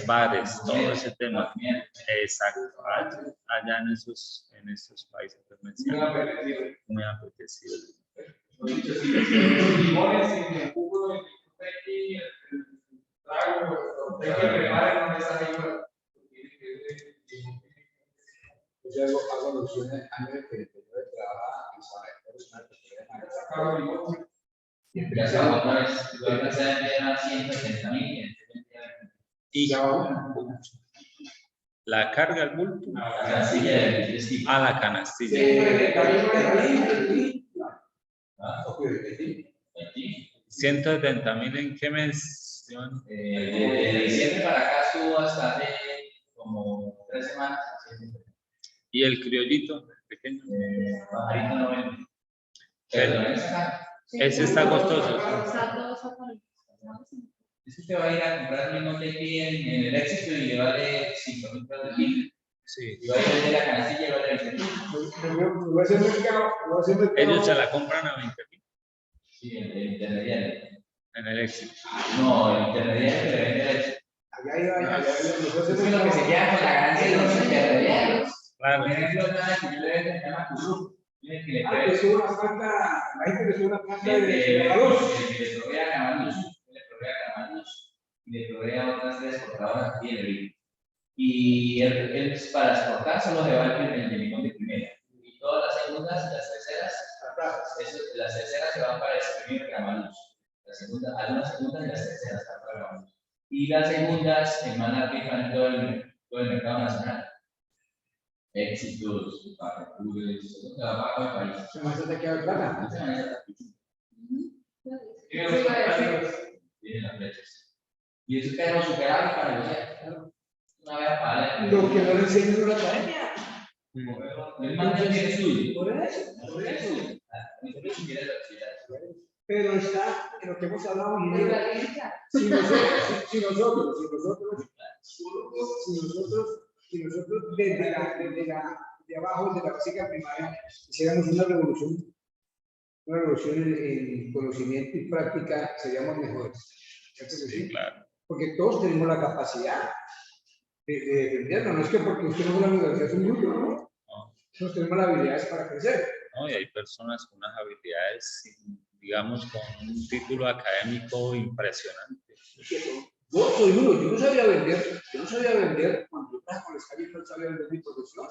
bares, todo ese tema. Exacto, allá en esos países pues, muy apetecido. Los limones en el jugo de el trago, hay que preparar una mesa ahí. Yo hago alusiones a mí que yo trabajaba en saber y empezamos otra vez, lo que se era 170.000 y la carga al bulto la canastilla a la canastilla. 170.000 ¿en qué mención? De diciembre para acá estuvo hasta hace como 3 semanas. ¿Y el criollito pequeño? Pajarito 90. Ese está costoso. Es que usted va a ir a comprar un mismo tequi en el éxito y llevarle 5.000 pesos de kilo. Sí. Y va a ir de la canasta y llevarle 20.000. Ellos se la compran a 20.000. Sí, el intermediario. En el éxito. No, el intermediario que le vende el éxito. Es que lo que se queda con la ganancia de los intermediarios. Claro. Por ejemplo, nada que yo le vende a la Curú. Tiene que le que es una planta, la gente que es una planta de le provee a Camaluz, y le provee a otras 3 exportadoras aquí en el río. Y él para exportar solo se va el limón de primera. Y todas las segundas y las terceras, las terceras se van para exprimir Camaluz. Algunas segundas y las terceras van para Camaluz. Y las segundas se van a rifa en todo el mercado nacional. Éxitos, para Google, trabajo de país. Se me hace que hay plata. Tiene las flechas. Y eso queda superable para el una vez para lo que no le enseñan en la academia. el mando tiene estudio. Por eso. Pero está en lo que hemos hablado. Si nosotros de abajo, de la básica primaria, hiciéramos una revolución en conocimiento y práctica, seríamos mejores. Sí, claro. Porque todos tenemos la capacidad de defendernos. No es que porque usted no fue a la universidad es un bruto, ¿no? Nosotros tenemos las habilidades para crecer. No, y hay personas con unas habilidades, digamos, con un título académico impresionante. Yo soy uno, yo no sabía vender cuando yo estaba con la escala, yo no sabía vender mi profesión.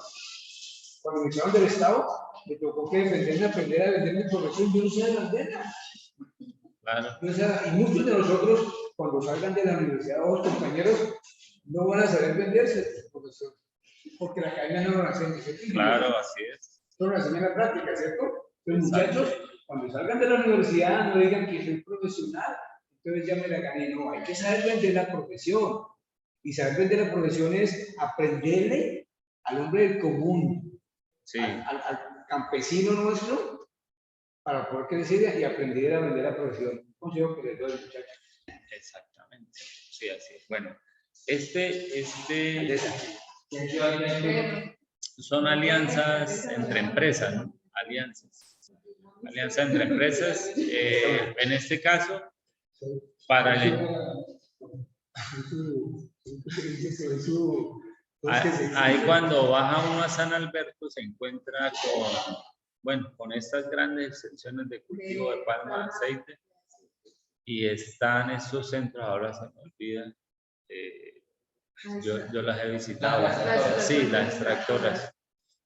Cuando me echaron del Estado, me tocó que aprender a vender mi profesión, yo no sabía venderla. Claro. Y muchos de nosotros, cuando salgan de la universidad, los compañeros, no van a saber venderse su profesión, porque la academia no lo enseña. Claro, así es. No lo enseña en la práctica, ¿cierto? Los muchachos, cuando salgan de la universidad, no digan que soy profesional, entonces ya me la gané. No, hay que saber vender la profesión. Y saber vender la profesión es aprenderle al hombre del común, sí. al campesino nuestro, para poder crecer y aprender a vender la profesión. Un consejo que les doy, muchachos. Exactamente. Sí, así es. Bueno, son alianzas entre empresas, ¿no? Alianza entre empresas. En este caso, para ahí cuando baja uno a San Alberto se encuentra con estas grandes extensiones de cultivo de palma de aceite y están estos centros, ahora se me olvida, yo las he visitado, sí, las extractoras,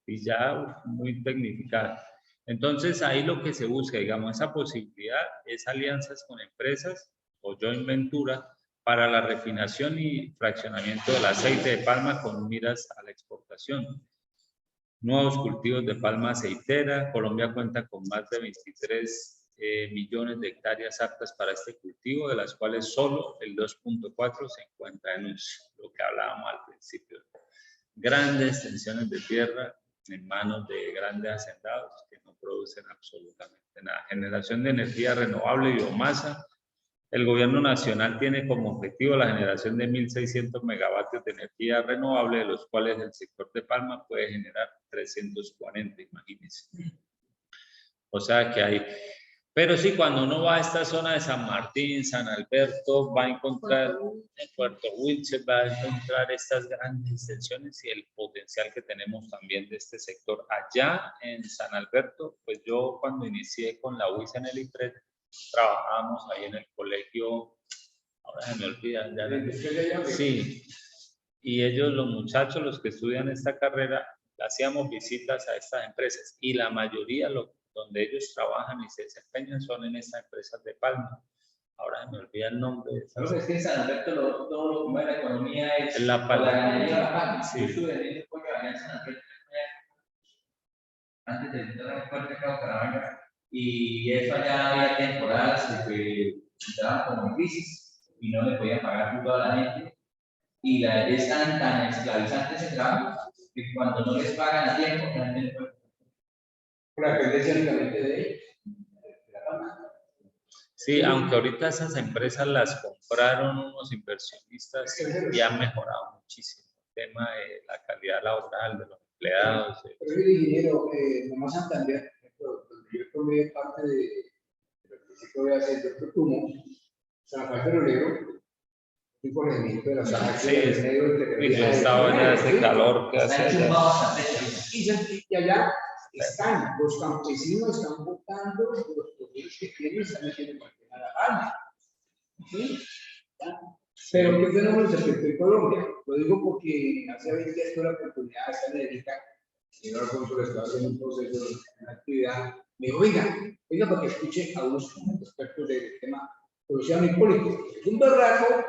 y ya muy tecnificadas. Entonces ahí lo que se busca, digamos, esa posibilidad es alianzas con empresas o joint ventura para la refinación y fraccionamiento del aceite de palma con miras a la exportación. Nuevos cultivos de palma aceitera. Colombia cuenta con más de 23 millones de hectáreas aptas para este cultivo, de las cuales solo el 2.4 se encuentra en uso, lo que hablábamos al principio. Grandes extensiones de tierra en manos de grandes hacendados que no producen absolutamente nada. Generación de energía renovable y biomasa. El gobierno nacional tiene como objetivo la generación de 1.600 megavatios de energía renovable, de los cuales el sector de palma puede generar 340, imagínense. O sea que hay... Pero sí, cuando uno va a esta zona de San Martín, San Alberto, va a encontrar, en Puerto Wilches, va a encontrar estas grandes extensiones y el potencial que tenemos también de este sector. Allá en San Alberto, pues yo cuando inicié con la UIS en el IPRED, trabajábamos ahí en el colegio, ahora se me olvida, sí, y ellos, los muchachos, los que estudian esta carrera, hacíamos visitas a estas empresas y la mayoría, donde ellos trabajan y se desempeñan son en estas empresas de palma. Ahora me olvida el nombre de esas. No, es que en San Alberto todo lo que mueve la economía es la palma. La ganadería de la palma. Sí. Yo estuve en el pueblo de San Alberto antes de entrar al puerto de Bucaramanga y eso allá había temporadas de que entraban como en crisis y no le podían pagar a toda la gente y es tan esclavizante ese trabajo que cuando no les pagan a tiempo, la gente no puede. Por la dependencia únicamente de ellos. Sí, aunque ahorita esas empresas las compraron unos inversionistas y han mejorado muchísimo el tema de la calidad laboral de los empleados. Pero el ingeniero, nomás Santander, donde yo tomé parte de lo que sí voy a hacer, yo propongo San Rafael Perolero, un corregimiento de la zona Sí, y yo estaba en ese calor que hace allá. Y allá están, los campesinos están votando los proyectos que tienen, están metiendo a la palma. ¿Sí? Pero ¿qué fenómeno se presentó en Colombia? Lo digo porque hace 20 días tuve la oportunidad de estar en Erika, el señor Alfonso le estaba haciendo un proceso de una actividad. Me dijo, oiga, para que escuche a unos expertos del tema social y político. Es un berraco,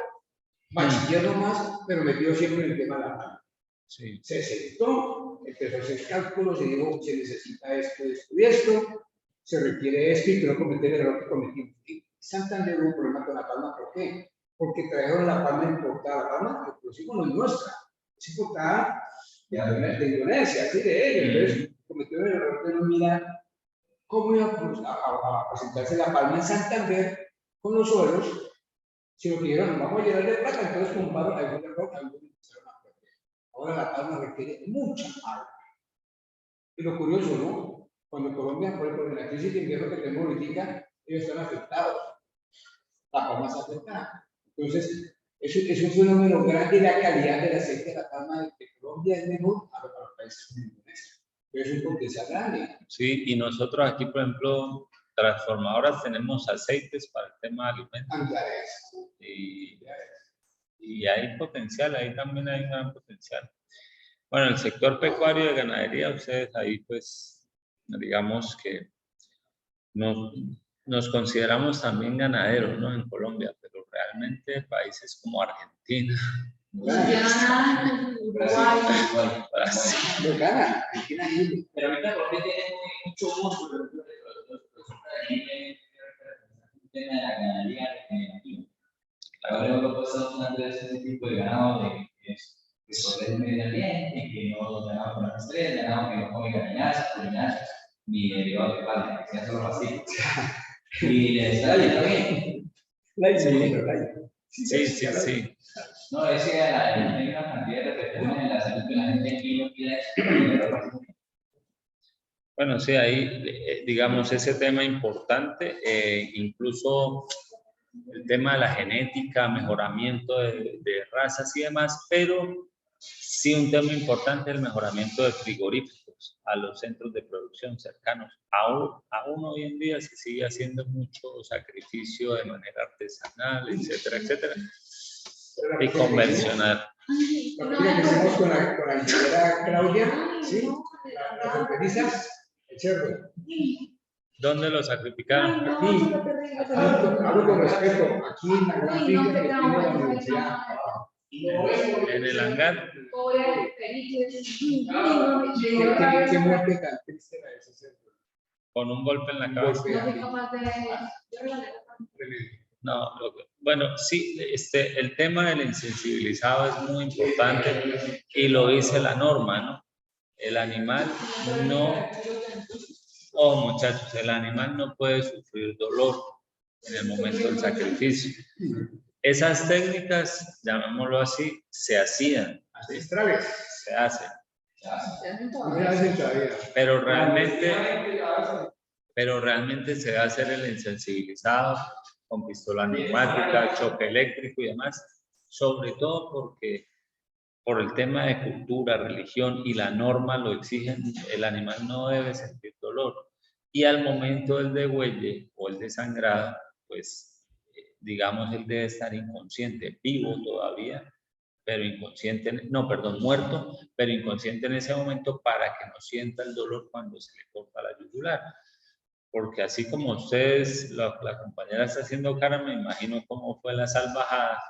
bachiller nomás, pero metido siempre en el tema de la palma. Sí. Se sentó, empezó a hacer cálculos y dijo, se necesita esto, esto y esto, se requiere esto y quiero cometer el error que cometí. Y Santander hubo un problema con la palma, ¿por qué? Porque trajeron la palma importada, la palma que producimos no es nuestra, es importada de Indonesia, así de ellos. Entonces cometieron el error de no mirar cómo iba a presentarse la palma en Santander con los suelos, sino que dijeron, vamos a llenar de plata, entonces compraron algún error, algunos empezaron a perder. Ahora la palma requiere mucha agua. Y lo curioso, ¿no? Cuando Colombia, por ejemplo, en la crisis de invierno que tenemos ahorita, ellos están afectados. La palma está afectada. Entonces, es un fenómeno grande, la calidad del aceite de la palma de Colombia es menor a los países como Indonesia. Pero es un potencial grande. Sí, y nosotros aquí, por ejemplo, transformadoras tenemos aceites para el tema de alimentos. Y hay potencial, ahí también hay un gran potencial. Bueno, el sector pecuario y de ganadería, ustedes ahí pues, digamos que nos consideramos también ganaderos, ¿no? En Colombia, pero realmente países como Argentina, Brasil, gana. Pero ahorita Colombia tiene mucho músculo, el tema de la ganadería regenerativa. Ahora Europa está usando ese tipo de ganado que sobre el medio ambiente, que no ganado con las estrellas, ganado que no come gallinadas, ni derivados de palma, que sea solo así. Y le está bien. Sí. No, es que hay una cantidad de repercusiones en la salud que la gente aquí no quiere. Bueno, sí, ahí, digamos, ese tema importante, incluso el tema de la genética, mejoramiento de razas y demás, pero sí un tema importante el mejoramiento de frigoríficos a los centros de producción cercanos. Aún hoy en día se sigue haciendo mucho sacrificio de manera artesanal, etcétera, etcétera, y convencional. La que hicimos con la ingeniera Claudia, ¿sí? Las hortalizas, el cerdo. ¿Dónde lo sacrificaron? Aquí, hablo con respeto, aquí en la gran finca que tiene la universidad. En el hangar. ¿Qué muerte tan triste era ese cerdo? Con un golpe en la cabeza. No, bueno, sí, el tema del insensibilizado es muy importante y lo dice la norma, ¿no? El animal muchachos, el animal no puede sufrir dolor en el momento del sacrificio. Esas técnicas, llamémoslo así, se hacían. Ancestrales. Se hacen. Pero realmente se va a hacer el insensibilizado con pistola neumática, choque eléctrico y demás, sobre todo porque por el tema de cultura, religión y la norma lo exigen, el animal no debe sentir dolor. Y al momento del degüelle o el desangrado, pues digamos él debe estar inconsciente, vivo todavía, pero inconsciente, muerto, pero inconsciente en ese momento para que no sienta el dolor cuando se le corta la yugular. Porque así como ustedes, la compañera está haciendo cara, me imagino cómo fue la salvajada.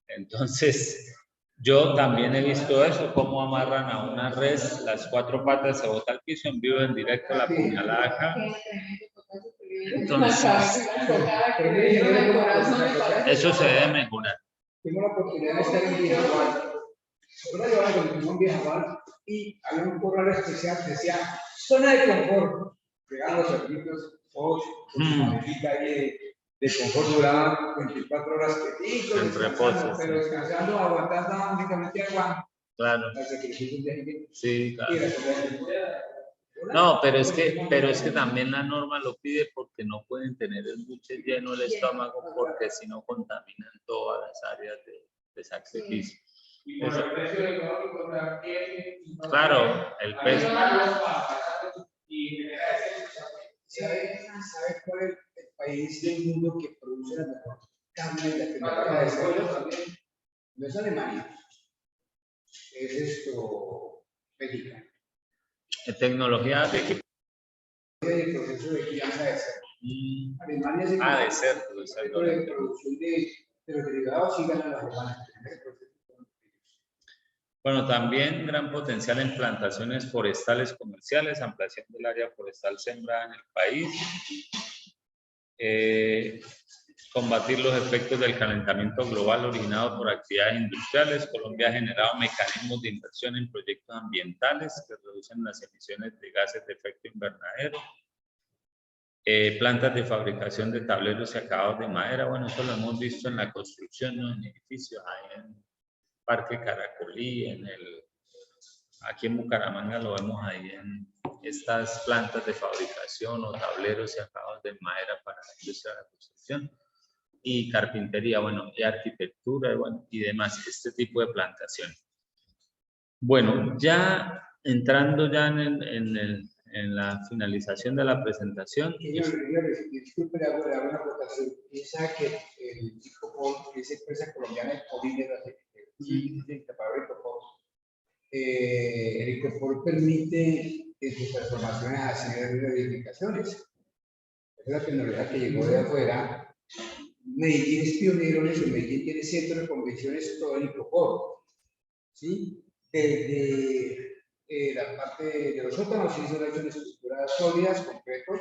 Entonces, yo también he visto eso, cómo amarran a una res, las 4 patas se bota al piso, en vivo, en directo, la puñalada acá. Entonces, eso se debe mejorar. Tengo la oportunidad de estar en Villajual. Ahora llevaba con Villajual y había un corral especial que decía zona de confort. Llegaban los servicios, con su manejita ahí de confort duraba 24 horas quietitos, En reposo, pero descansando, aguantando, únicamente aguantando. Claro. Hasta que el Sí, claro. y la comida. No, pero es que también la norma lo pide porque no pueden tener el buche lleno el estómago porque si no contaminan todas las áreas de sacrificio. Y por el precio económico también. Claro, el peso. ¿Sabe cuál es el país del mundo que produce la mejor carne de la tecnología de cerdo? No es Alemania, es México. Tecnología de qué? El proceso de crianza de cerdo. Alemania es de cerdo. De producción de los derivados y ganan los alemanes. Bueno, también gran potencial en plantaciones forestales comerciales, ampliación del área forestal sembrada en el país, combatir los efectos del calentamiento global originado por actividades industriales. Colombia ha generado mecanismos de inversión en proyectos ambientales que reducen las emisiones de gases de efecto invernadero. Plantas de fabricación de tableros y acabados de madera. Bueno, eso lo hemos visto en la construcción, ¿no? En edificios, ahí en Parque Caracolí, aquí en Bucaramanga lo vemos ahí en estas plantas de fabricación o tableros y acabados de madera para la industria de la construcción y carpintería, bueno, y arquitectura, bueno, y demás, este tipo de plantación. Bueno, ya entrando ya en la finalización de la presentación. Señores, disculpe, le hago una acotación. Piensa que el Icopor, que es empresa colombiana de COVID, el Icopor permite en sus transformaciones hacer edificaciones. Es la tecnología que llegó de afuera. Medellín es pionero en eso. Medellín tiene centro de convenciones todo el Icopor. ¿Sí? Desde la parte de los sótanos sí son hechos en estructuras sólidas, concretos,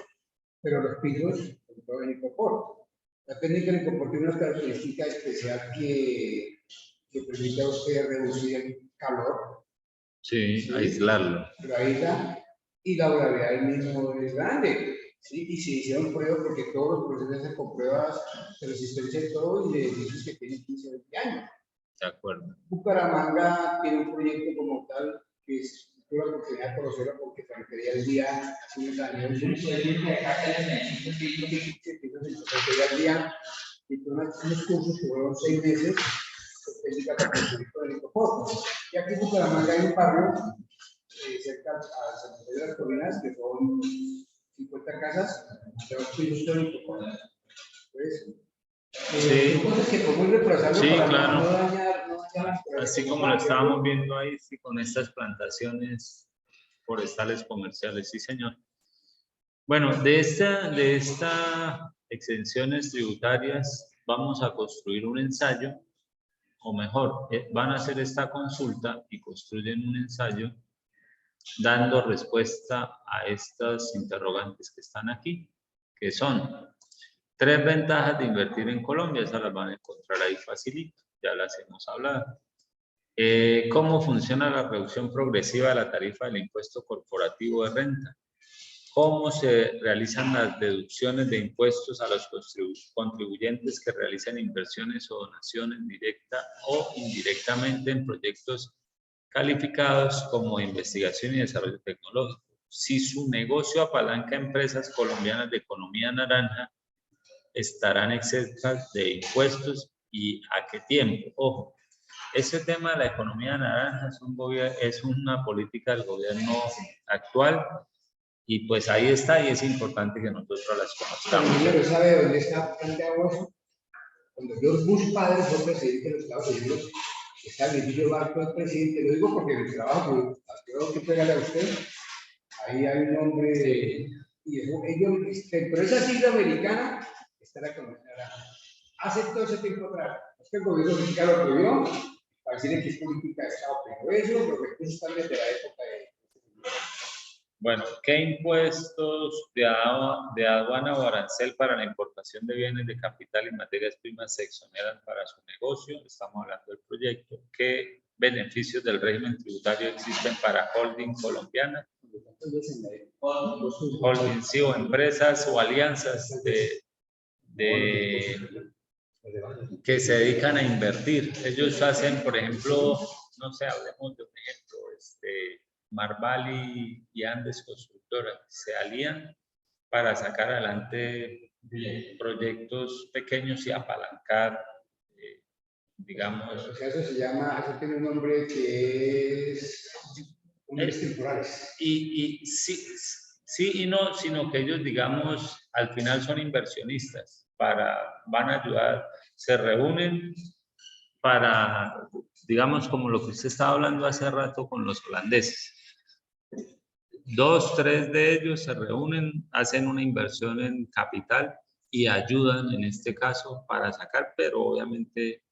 pero los pisos son todo en Icopor. La técnica del Icopor tiene una característica especial que permite a usted reducir el calor. Sí, aislarlo. Lo aísla y la durabilidad del mismo es grande. ¿Sí? Y se hicieron pruebas porque todos los procesos se con pruebas de resistencia y todo, y de edificios que tienen 15 o 20 años. De acuerdo. Bucaramanga tiene un proyecto como tal que es tuve la oportunidad de conocerlo porque Ferretería al Día hace unos años. Ferretería al Día y tuve unos cursos que fueron 6 meses de técnica para construir con el Icopor. Y aquí en Bucaramanga hay un barrio cerca a San José de las Colinas que son 50 casas de los pisos con el Icopor. Entonces, sí, cosas que podemos reemplazarlo sí, para claro. no dañar así como lo estábamos viendo ahí, sí, con estas plantaciones forestales comerciales, sí señor. Bueno, de estas exenciones tributarias vamos a construir un ensayo, o mejor, van a hacer esta consulta y construyen un ensayo dando respuesta a estas interrogantes que están aquí, que son 3 ventajas de invertir en Colombia, esas las van a encontrar ahí facilito, ya las hemos hablado. ¿Cómo funciona la reducción progresiva de la tarifa del impuesto corporativo de renta? ¿Cómo se realizan las deducciones de impuestos a los contribuyentes que realizan inversiones o donaciones directa o indirectamente en proyectos calificados como investigación y desarrollo tecnológico? Si su negocio apalanca empresas colombianas de economía naranja, estarán exentas de impuestos y a qué tiempo. Ojo, ese tema de la economía naranja es una política del gobierno actual y pues ahí está y es importante que nosotros las conozcamos. Pero ¿sabe dónde está planteado eso? Cuando George Bush padre fue presidente de los Estados Unidos, está el edificio Barco del presidente, lo digo porque en el trabajo, creo que pegarle a usted, ahí hay un hombre, y ellos, pero esa sigla americana está la economía naranja. Hace todo ese tiempo atrás, es que el gobierno mexicano lo prohibió, para decir que es política de Estado, pero eso, los recursos están desde la época de... Bueno, ¿qué impuestos de aduana o arancel para la importación de bienes de capital y materias primas se exoneran para su negocio? Estamos hablando del proyecto. ¿Qué beneficios del régimen tributario existen para holding colombiana? Holding, sí, o empresas o alianzas de que se dedican a invertir. Ellos hacen, por ejemplo, no sé, hablemos de un ejemplo, Marval y Andes Constructora, se alían para sacar adelante proyectos pequeños y apalancar, digamos. O sea, eso se llama, eso tiene un nombre que es hombres temporales. Y sí y no, sino que ellos, digamos, al final son inversionistas, van a ayudar, se reúnen para, digamos, como lo que usted estaba hablando hace rato con los holandeses. 2, 3 de ellos se reúnen, hacen una inversión en capital y ayudan en este caso para sacar, pero obviamente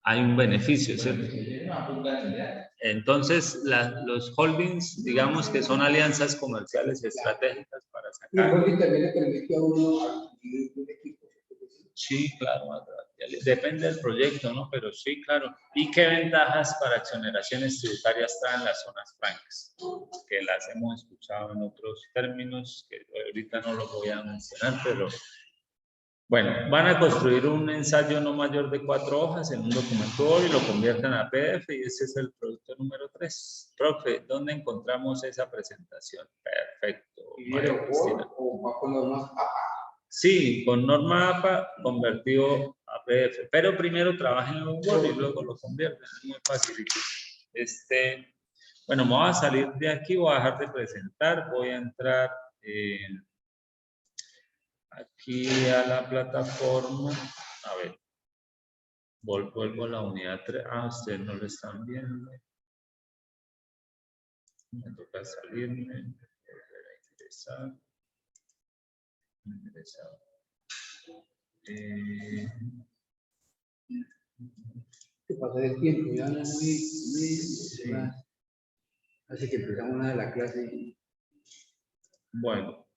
hay un beneficio, ¿cierto? Entonces, los holdings, digamos que son alianzas comerciales estratégicas para sacar. Y el holding también le permite a uno adquirir un equipo. Sí, claro, depende del proyecto, ¿no? Pero sí, claro. ¿Y qué ventajas para exoneraciones tributarias traen las zonas francas? Que las hemos escuchado en otros términos, que ahorita no los voy a mencionar, pero bueno, van a construir un ensayo no mayor de 4 hojas en un documento Word y lo convierten a PDF y ese es el producto número 3. Profe, ¿dónde encontramos esa presentación? Perfecto. ¿Y era Word o va con normas APA? Sí, con norma APA convertido a PDF, pero primero trabajen en Word y luego lo convierten, es muy fácil. Bueno, me voy a salir de aquí, voy a dejar de presentar, voy a entrar aquí a la plataforma, a ver, vuelvo a la unidad 3, ustedes no lo están viendo, me toca salirme, volver a ingresar. ¿Qué pasa del tiempo? Ya no sí. Así que empezamos una de la clase. Bueno,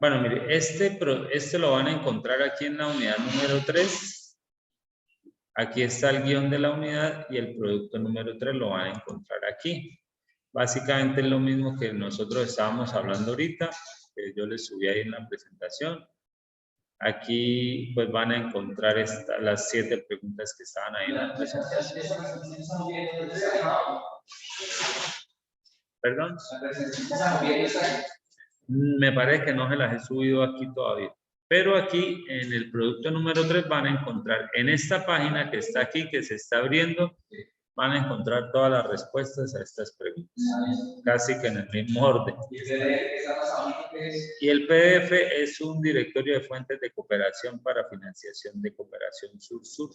bueno, mire, este lo van a encontrar aquí en la unidad número 3. Aquí está el guión de la unidad y el producto número 3 lo van a encontrar aquí. Básicamente es lo mismo que nosotros estábamos hablando ahorita, que yo les subí ahí en la presentación. Aquí pues van a encontrar las 7 preguntas que estaban ahí en la presentación. ¿Perdón? Me parece que no se las he subido aquí todavía. Pero aquí en el producto número 3 van a encontrar en esta página que está aquí, que se está abriendo, van a encontrar todas las respuestas a estas preguntas, casi que en el mismo orden. Y el PDF es un directorio de fuentes de cooperación para financiación de cooperación sur-sur.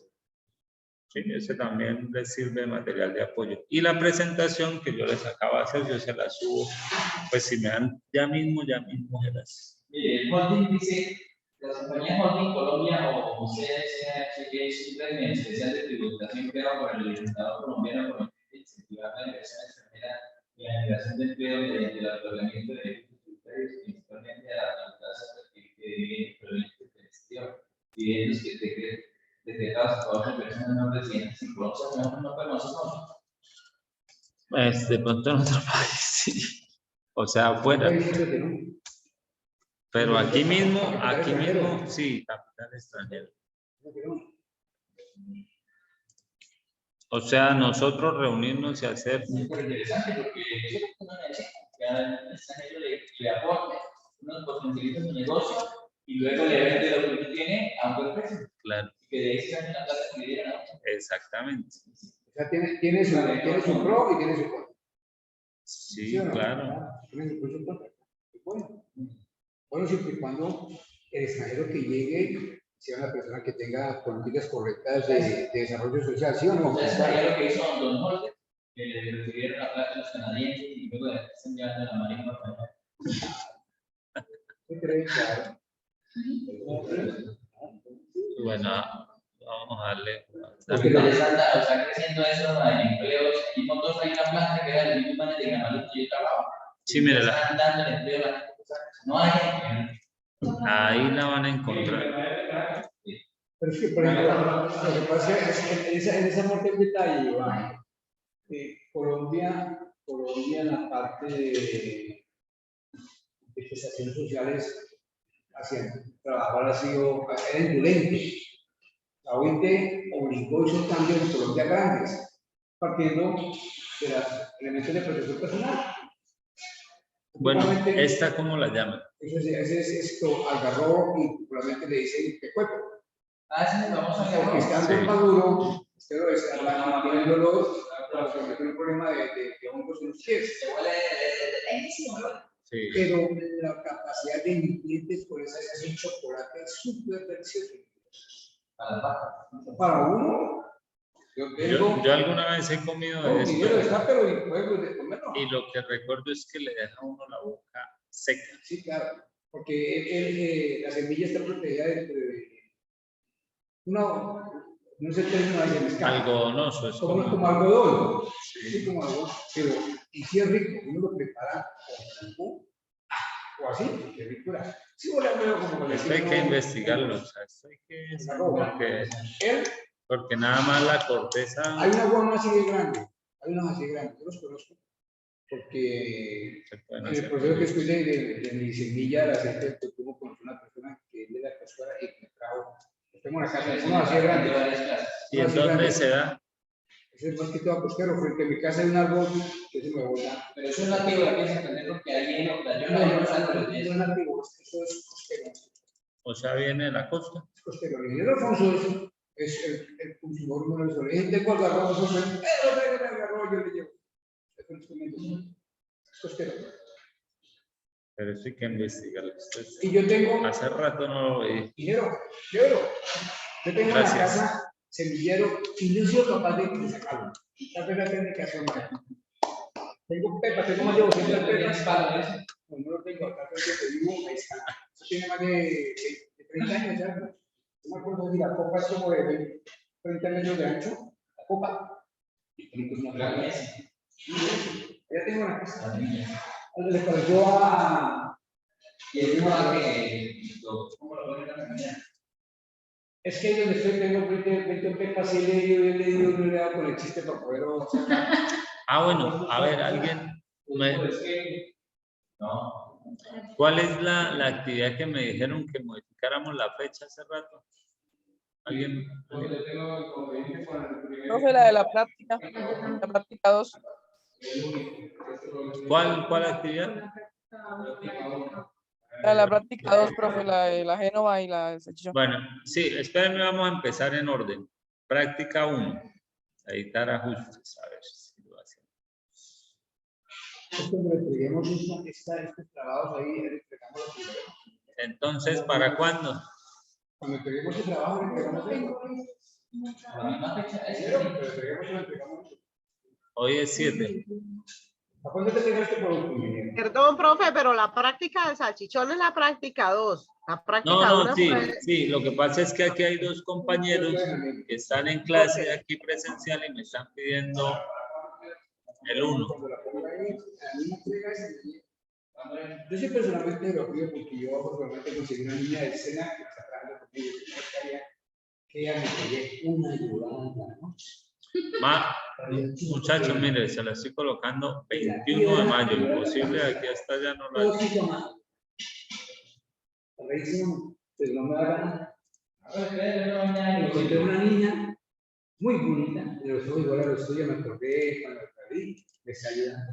Sí, ese también les sirve de material de apoyo. Y la presentación que yo les acabo de hacer, yo se la subo, pues si me dan ya mismo se las... Mire, el holding dice, las compañías holding Colombia o CSH, que es un régimen especial de tributación creado por el legislador colombiano con el incentivar la inversión extranjera y la generación de empleo mediante el otorgamiento de derechos tributarios, principalmente a las tasas que provienen del exterior, dividendos que decretados por otras personas no residentes en Colombia, mejor no conocemos. De pronto en otro país, sí. O sea, afuera. Pero aquí mismo, sí, capital extranjero. O sea, nosotros reunirnos y hacer... Es muy interesante porque el extranjero le aporte unos potencializa su negocio y luego le vende lo que tiene a un buen precio. Claro. Y que de ahí se gane la plata que le dieron a otro. Exactamente. O sea, tiene su pro y tiene su contra. Sí, ¿sí, claro. Tiene su pro y su contra. Bueno, siempre y cuando el extranjero que llegue sea una persona que tenga políticas correctas de desarrollo social, ¿sí o no? Entonces, lo que hizo Don Holder, que le recibieron la plata a los canadienses y luego de están llevando la marina para claro. Bueno, vamos a darle. Porque no está creciendo eso en empleos. Y nosotros hay una planta que era el mismo de Granado que yo trabajo. Sí, mire, están dando el empleo a la gente. No hay gente. Ahí la van a encontrar. Pero es que, por ejemplo, lo que pasa es en esa parte del detalle, Colombia en la parte de prestaciones sociales trabajar ha sido, era indolente. La OIT obligó esos cambios en Colombia grandes, partiendo de los elementos de protección personal. Bueno, ¿esta cómo la llaman? Ese es esto, algarrobo, y popularmente le dicen pecueco. Sí, vamos a Porque estando Sí. maduro, usted lo está tiene dolor, tiene un problema de hongos en los pies. Sí. Pero la capacidad de nutrientes por eso es un chocolate súper delicioso. Para uno, Yo alguna vez he comido de esto y lo que recuerdo es que le deja a uno la boca seca. Sí, claro, porque la semilla está protegida de no sé el término de mezcal. Algodonoso, es como algodón. Sí, como algodón. Pero y sí es rico, uno lo prepara con champú o así, que ricura. Sí, como esto hay que investigarlo, o sea, esto hay que porque nada más la corteza. Hay una guama así de grande, yo los conozco, porque en el proceso que estoy de mi semilla, el aceite que tuvo con una persona que es de la costura y me trajo, tengo una casa, uno así de grande. ¿Y en dónde se da? Ese es más que todo costero, frente a mi casa hay un árbol que se me bota. Pero eso es nativo, hay que entender porque alguien lo cayó. No es nativo, eso es costero. O sea, viene de la costa. Es costero. Y el Alfonso es el consumidor número uno de eso. Tengo algarrobo, yo le llevo. Es costero. Pero eso hay que investigarlo. Y yo tengo. Hace rato no lo veí. Yo tengo en la casa semillero y no he sido capaz de sacarlo. Tal vez la técnica sea mala. Tengo pepas, tengo más de 200 pepas. No lo tengo acá, pero te digo, ahí está. Eso tiene más de 30 años ya. No me acuerdo si la copa es como de 30 metros de ancho. La copa. Ya tengo una casa. Le pareció a. Y el mismo que. ¿Cómo lo ponen en la mañana? Es que ahí donde estoy tengo 20 pepas y he leído no le he dado con el chiste para poder sacar. Ah, bueno, a ver, alguien. No. ¿Cuál es la actividad que me dijeron que modificáramos la fecha hace rato? ¿Alguien? Profe, la de la práctica 2. ¿Cuál actividad? La de la práctica 2, profe, la de la Génova y la de salchichón. Bueno, sí, espérenme, vamos a empezar en orden. Práctica 1. Editar ajustes, a ver si lo hacemos. Cuando le entreguemos estos trabajos ahí, le entregamos los primeros. Entonces, ¿para cuándo? Cuando entreguemos el trabajo, le entregamos el Hoy es 7. ¿A cuándo te entregaste por último? Perdón, profe, pero la práctica de salchichón es la práctica 2. La práctica No, sí, lo que pasa es que aquí hay dos compañeros que están en clase aquí presencial y me están pidiendo el 1. Yo sí personalmente lo pido porque yo personalmente conseguí una niña de escena que está trabajando conmigo, que ella me pegué una ayudada, ¿no? Muchachos, mire, se la estoy colocando 21 de mayo, imposible, aquí hasta allá no lo hay. Pues no me da ganas. Encontré una niña muy bonita, de los ojos igual a los tuyos, me acordé cuando la vi, me está ayudando.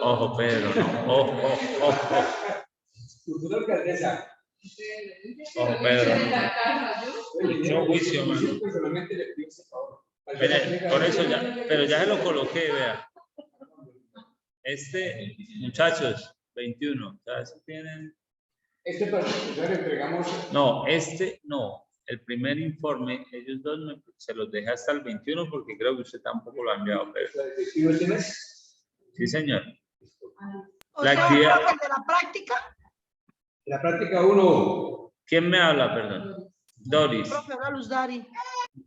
Ojo, Pedro, no, ojo. Futura alcaldesa. Ojo, Pedro. Mucho juicio, mano. Personalmente le pido ese favor. Mire, por eso ya, pero ya se lo coloqué, vea. Muchachos, 21, ya se tienen. Particular entregamos. No, no. El primer informe, ellos dos se los dejé hasta el 21 porque creo que usted tampoco lo ha enviado, Pedro. ¿21 tienes? Sí, señor. La actividad de la práctica. La práctica 1. ¿Quién me habla, perdón? Doris. Luz Dari.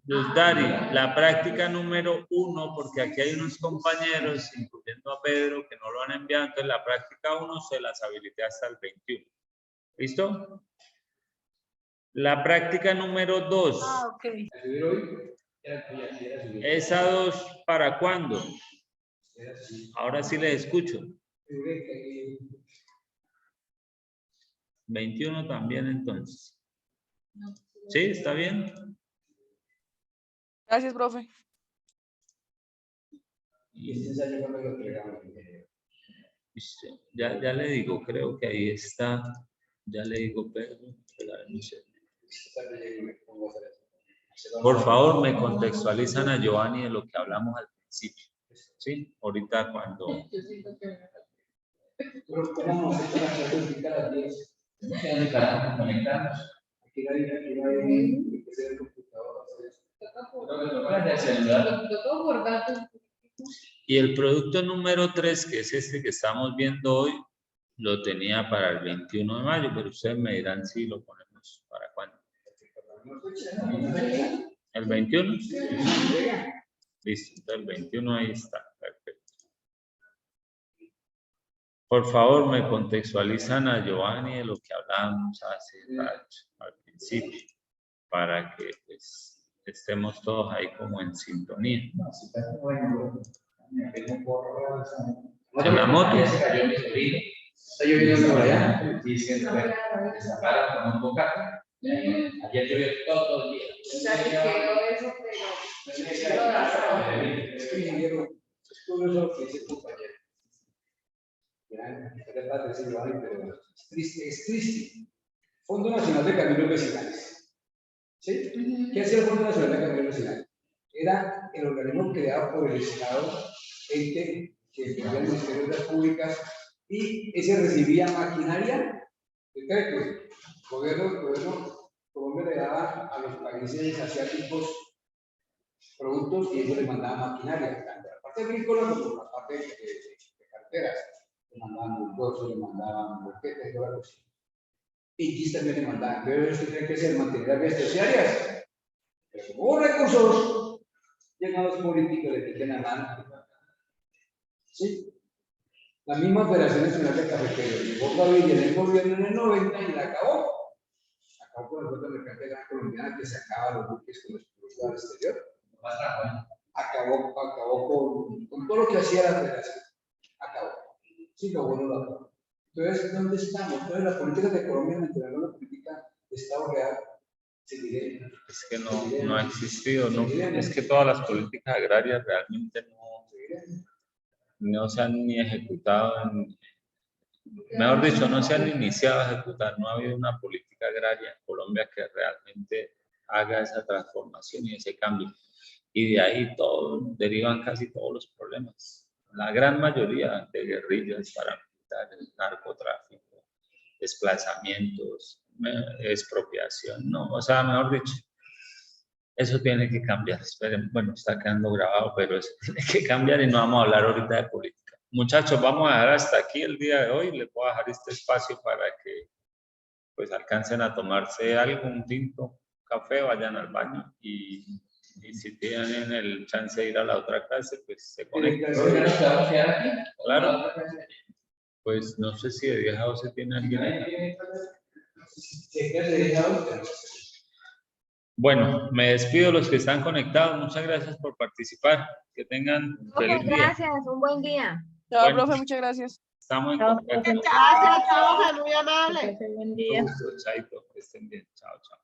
Luz Dari, la práctica número 1, porque aquí hay unos compañeros, incluyendo a Pedro, que no lo han enviado, entonces la práctica 1 se las habilité hasta el 21. ¿Listo? La práctica número 2. Ok. ¿Esa 2 para cuándo? Ahora sí les escucho. 21 también entonces. ¿Sí? ¿Está bien? Gracias, profe. Y este ensayo no me lo entregaron. Ya le digo, creo que ahí está. Ya le digo, pero no sé. Por favor, me contextualizan a Giovanni de lo que hablamos al principio. ¿Sí? Ahorita cuando... Pero ¿cómo nos echan a clasificar a las 10? ¿Dónde carajo conectamos? Aquí no hay que ser el computador. Tocó por datos. Y el producto número 3, que es este que estamos viendo hoy, lo tenía para el 21 de mayo, pero ustedes me dirán si lo ponemos para cuándo. ¿El 21? Listo, entonces el 21 ahí está, perfecto. Por favor, me contextualizan a Giovanni de lo que hablábamos hace rato, al principio, para que pues, estemos todos ahí como en sintonía. En la moto. Está lloviendo por allá. Sí, sí, se sacaron con un bocado. Ayer llovió todo el día. O sea, que quedó eso, pero... Es que vinieron, es curioso lo que dice el compañero. Pero es triste, es triste. Fondo Nacional de Caminos Vecinales. ¿Sí? ¿Qué hacía el Fondo Nacional de Caminos Vecinales? Era el organismo creado por el Estado, ente que dependía del Ministerio de las Públicas, y ese recibía maquinaria de crédito. El gobierno Colombia le daba a los países asiáticos productos y ellos les mandaban maquinaria, tanto la parte agrícola como la parte de carteras. Le mandaban bulldozers, le mandaban boquetes, toda la cosa. Y GIS también le mandaban. Pero eso tiene que ser mantener vías terciarias. Pero como hubo recursos, llegan los políticos de que tienen a ¿sí? La misma Federación Nacional de Carreteros llegó Gaviria en el gobierno en el 90 y la acabó. Acabó con la flota mercante gran colombiana que sacaba los buques con los productos al exterior. Acabó con todo lo que hacía la Federación. Acabó. Sí, lo bueno lo acabó. Entonces, ¿dónde estamos? Entonces, las políticas de Colombia, mientras no la política de Estado real, seguiré. Es que no ha existido, ¿no? Es que todas las políticas agrarias realmente no se han ni ejecutado, mejor dicho, no se han iniciado a ejecutar. No ha habido una política agraria en Colombia que realmente haga esa transformación y ese cambio. Y de ahí derivan casi todos los problemas. La gran mayoría de guerrillas paramilitares, narcotráfico, desplazamientos, expropiación, no, o sea, mejor dicho, eso tiene que cambiar. Esperen, bueno, está quedando grabado, pero eso tiene que cambiar y no vamos a hablar ahorita de política. Muchachos, vamos a dejar hasta aquí el día de hoy. Les voy a dejar este espacio para que pues alcancen a tomarse algo, un tinto, café, vayan al baño y si tienen el chance de ir a la otra clase, pues se conectan. Claro. Pues no sé si de 10 a 12 tiene alguien ahí. Bueno, me despido los que están conectados. Muchas gracias por participar. Que tengan feliz día. Gracias, un buen día. Chao, Bueno. profe, muchas gracias. Estamos en Chao, contacto. profe. Gracias, profe, muy amable. Buen día. Gusto, chaito, que estén bien. Chao, chao.